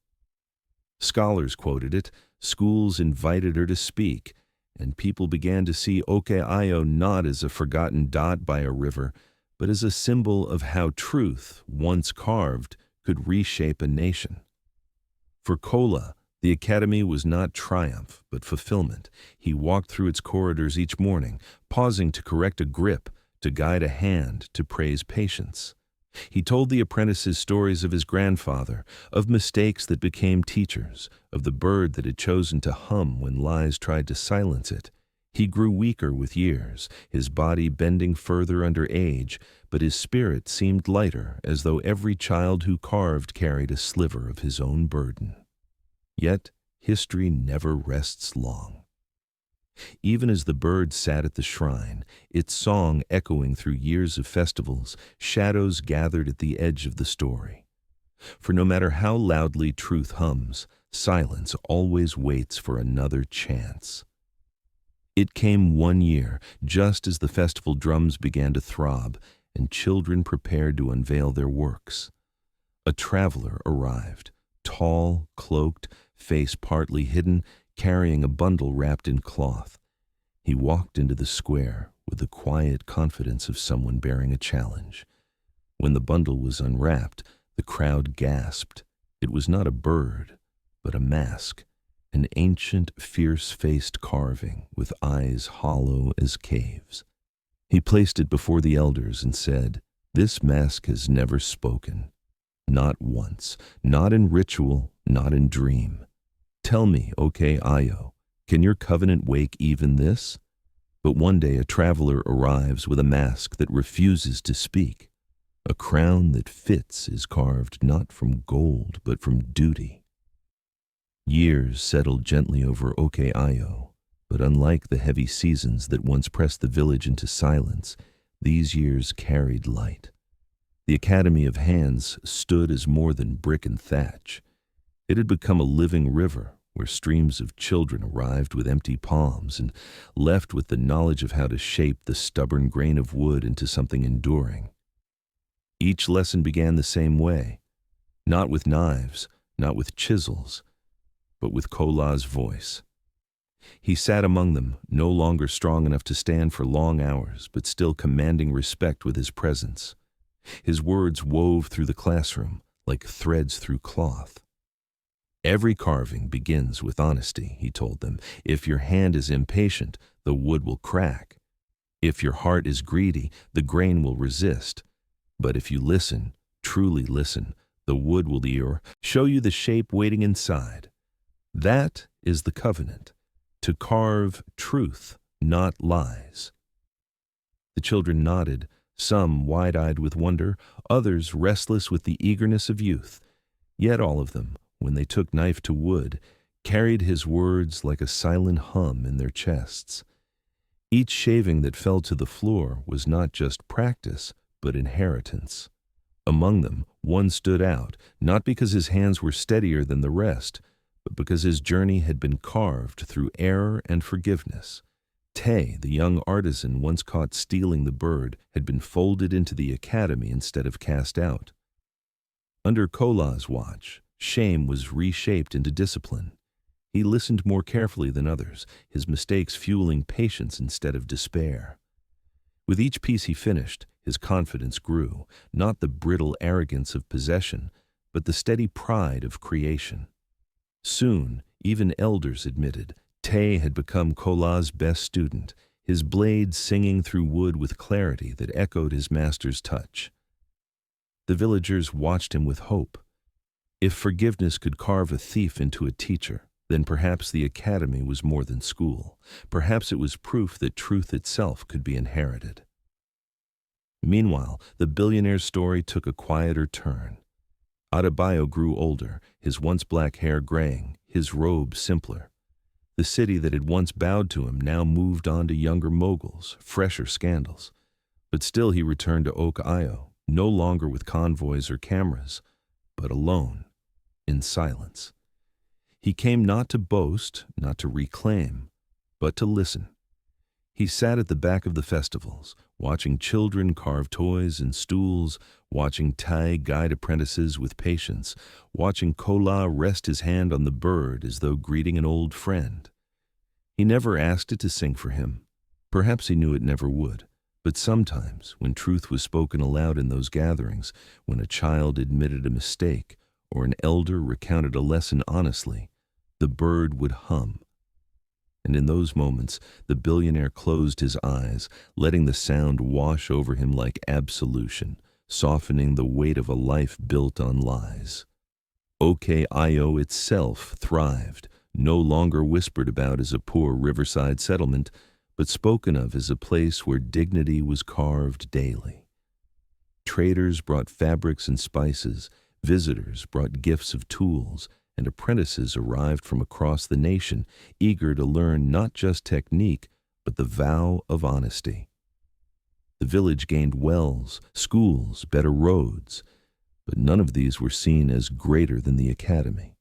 Scholars quoted it, schools invited her to speak, and people began to see Oke-Ayo not as a forgotten dot by a river, but as a symbol of how truth, once carved, could reshape a nation. For Kola, the academy was not triumph, but fulfillment. He walked through its corridors each morning, pausing to correct a grip, to guide a hand, to praise patience. He told the apprentices stories of his grandfather, of mistakes that became teachers, of the bird that had chosen to hum when lies tried to silence it. He grew weaker with years, his body bending further under age, but his spirit seemed lighter, as though every child who carved carried a sliver of his own burden. Yet history never rests long. Even as the bird sat at the shrine, its song echoing through years of festivals, shadows gathered at the edge of the story. For no matter how loudly truth hums, silence always waits for another chance. It came one year, just as the festival drums began to throb and children prepared to unveil their works. A traveler arrived, tall, cloaked, face partly hidden, carrying a bundle wrapped in cloth. He walked into the square with the quiet confidence of someone bearing a challenge. When the bundle was unwrapped, the crowd gasped. It was not a bird, but a mask, an ancient, fierce-faced carving with eyes hollow as caves. He placed it before the elders and said, "This mask has never spoken. Not once, not in ritual, not in dream. Tell me, OK Ayo, can your covenant wake even this?" But one day a traveler arrives with a mask that refuses to speak. A crown that fits is carved not from gold, but from duty. Years settled gently over OK Ayo, but unlike the heavy seasons that once pressed the village into silence, these years carried light. The Academy of Hands stood as more than brick and thatch. It had become a living river where streams of children arrived with empty palms and left with the knowledge of how to shape the stubborn grain of wood into something enduring. Each lesson began the same way, not with knives, not with chisels, but with Kola's voice. He sat among them, no longer strong enough to stand for long hours, but still commanding respect with his presence. His words wove through the classroom like threads through cloth. "Every carving begins with honesty," he told them. "If your hand is impatient, the wood will crack. If your heart is greedy, the grain will resist. But if you listen, truly listen, the wood will show you the shape waiting inside. That is the covenant, to carve truth, not lies." The children nodded, some wide-eyed with wonder, others restless with the eagerness of youth. Yet all of them, when they took knife to wood, carried his words like a silent hum in their chests. Each shaving that fell to the floor was not just practice, but inheritance. Among them, one stood out, not because his hands were steadier than the rest, but because his journey had been carved through error and forgiveness. Tay, the young artisan once caught stealing the bird, had been folded into the academy instead of cast out. Under Kola's watch, shame was reshaped into discipline. He listened more carefully than others, his mistakes fueling patience instead of despair. With each piece he finished, his confidence grew, not the brittle arrogance of possession, but the steady pride of creation. Soon, even elders admitted, Tay had become Kola's best student, his blade singing through wood with clarity that echoed his master's touch. The villagers watched him with hope. If forgiveness could carve a thief into a teacher, then perhaps the academy was more than school. Perhaps it was proof that truth itself could be inherited. Meanwhile, the billionaire's story took a quieter turn. Adebayo grew older, his once black hair graying, his robe simpler. The city that had once bowed to him now moved on to younger moguls, fresher scandals. But still he returned to Ok Ayo, no longer with convoys or cameras, but alone, in silence. He came not to boast, not to reclaim, but to listen. He sat at the back of the festivals, watching children carve toys and stools, watching Tai guide apprentices with patience, watching Kola rest his hand on the bird as though greeting an old friend. He never asked it to sing for him. Perhaps he knew it never would. But sometimes, when truth was spoken aloud in those gatherings, when a child admitted a mistake or an elder recounted a lesson honestly, the bird would hum. And in those moments, the billionaire closed his eyes, letting the sound wash over him like absolution, softening the weight of a life built on lies. OK Ayo itself thrived, no longer whispered about as a poor riverside settlement, but spoken of as a place where dignity was carved daily. Traders brought fabrics and spices, visitors brought gifts of tools, and apprentices arrived from across the nation, eager to learn not just technique, but the vow of honesty. The village gained wells, schools, better roads, but none of these were seen as greater than the academy.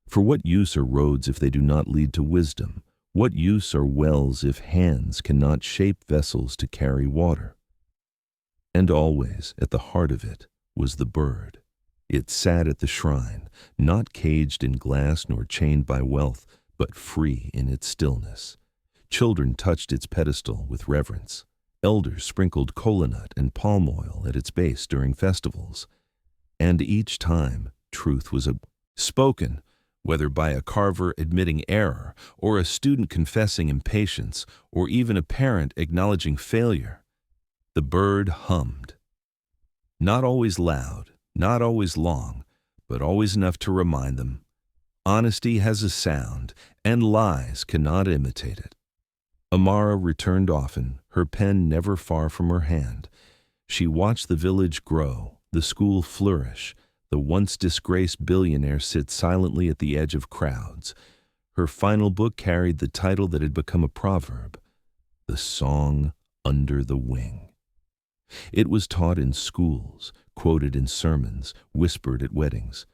For what use are roads if they do not lead to wisdom? What use are wells if hands cannot shape vessels to carry water? And always, at the heart of it, was the bird. It sat at the shrine, not caged in glass nor chained by wealth, but free in its stillness. Children touched its pedestal with reverence. Elders sprinkled kola nut and palm oil at its base during festivals. And each time, truth was spoken, whether by a carver admitting error, or a student confessing impatience, or even a parent acknowledging failure. The bird hummed. Not always loud, not always long, but always enough to remind them. Honesty has a sound, and lies cannot imitate it. Amara returned often, her pen never far from her hand. She watched the village grow, the school flourish, the once disgraced billionaire sit silently at the edge of crowds. Her final book carried the title that had become a proverb, The Song Under the Wing. It was taught in schools, quoted in sermons, whispered at weddings,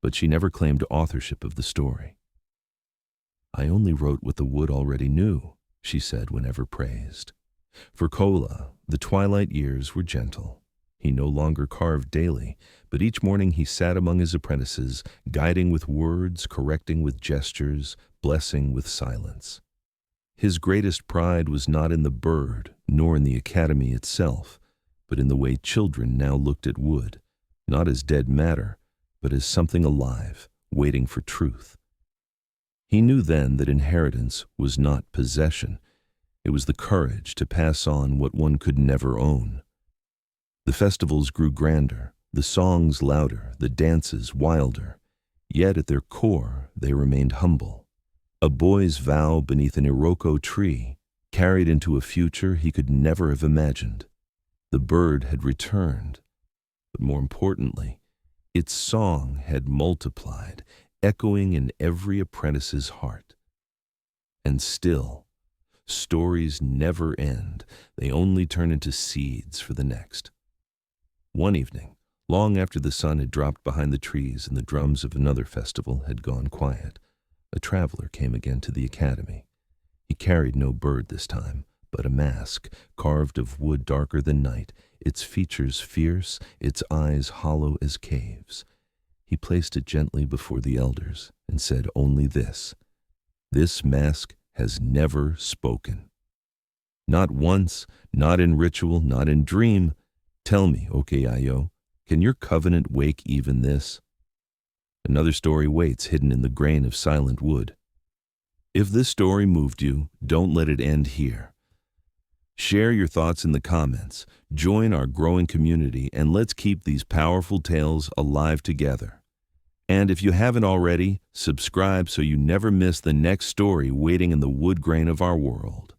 but she never claimed authorship of the story. "I only wrote what the wood already knew," she said whenever praised. For Kola, the twilight years were gentle. He no longer carved daily, but each morning he sat among his apprentices, guiding with words, correcting with gestures, blessing with silence. His greatest pride was not in the bird, nor in the academy itself, but in the way children now looked at wood, not as dead matter, but as something alive, waiting for truth. He knew then that inheritance was not possession. It was the courage to pass on what one could never own. The festivals grew grander, the songs louder, the dances wilder, yet at their core they remained humble. A boy's vow beneath an iroko tree, carried into a future he could never have imagined. The bird had returned, but more importantly, its song had multiplied, echoing in every apprentice's heart. And still, stories never end, they only turn into seeds for the next. One evening, long after the sun had dropped behind the trees and the drums of another festival had gone quiet, a traveler came again to the academy. He carried no bird this time, but a mask carved of wood darker than night, its features fierce, its eyes hollow as caves. He placed it gently before the elders and said only this: "This mask has never spoken. Not once, not in ritual, not in dream. Tell me, Okeayo, can your covenant wake even this?" Another story waits hidden in the grain of silent wood. If this story moved you, don't let it end here. Share your thoughts in the comments, join our growing community, and let's keep these powerful tales alive together. And if you haven't already, subscribe so you never miss the next story waiting in the wood grain of our world.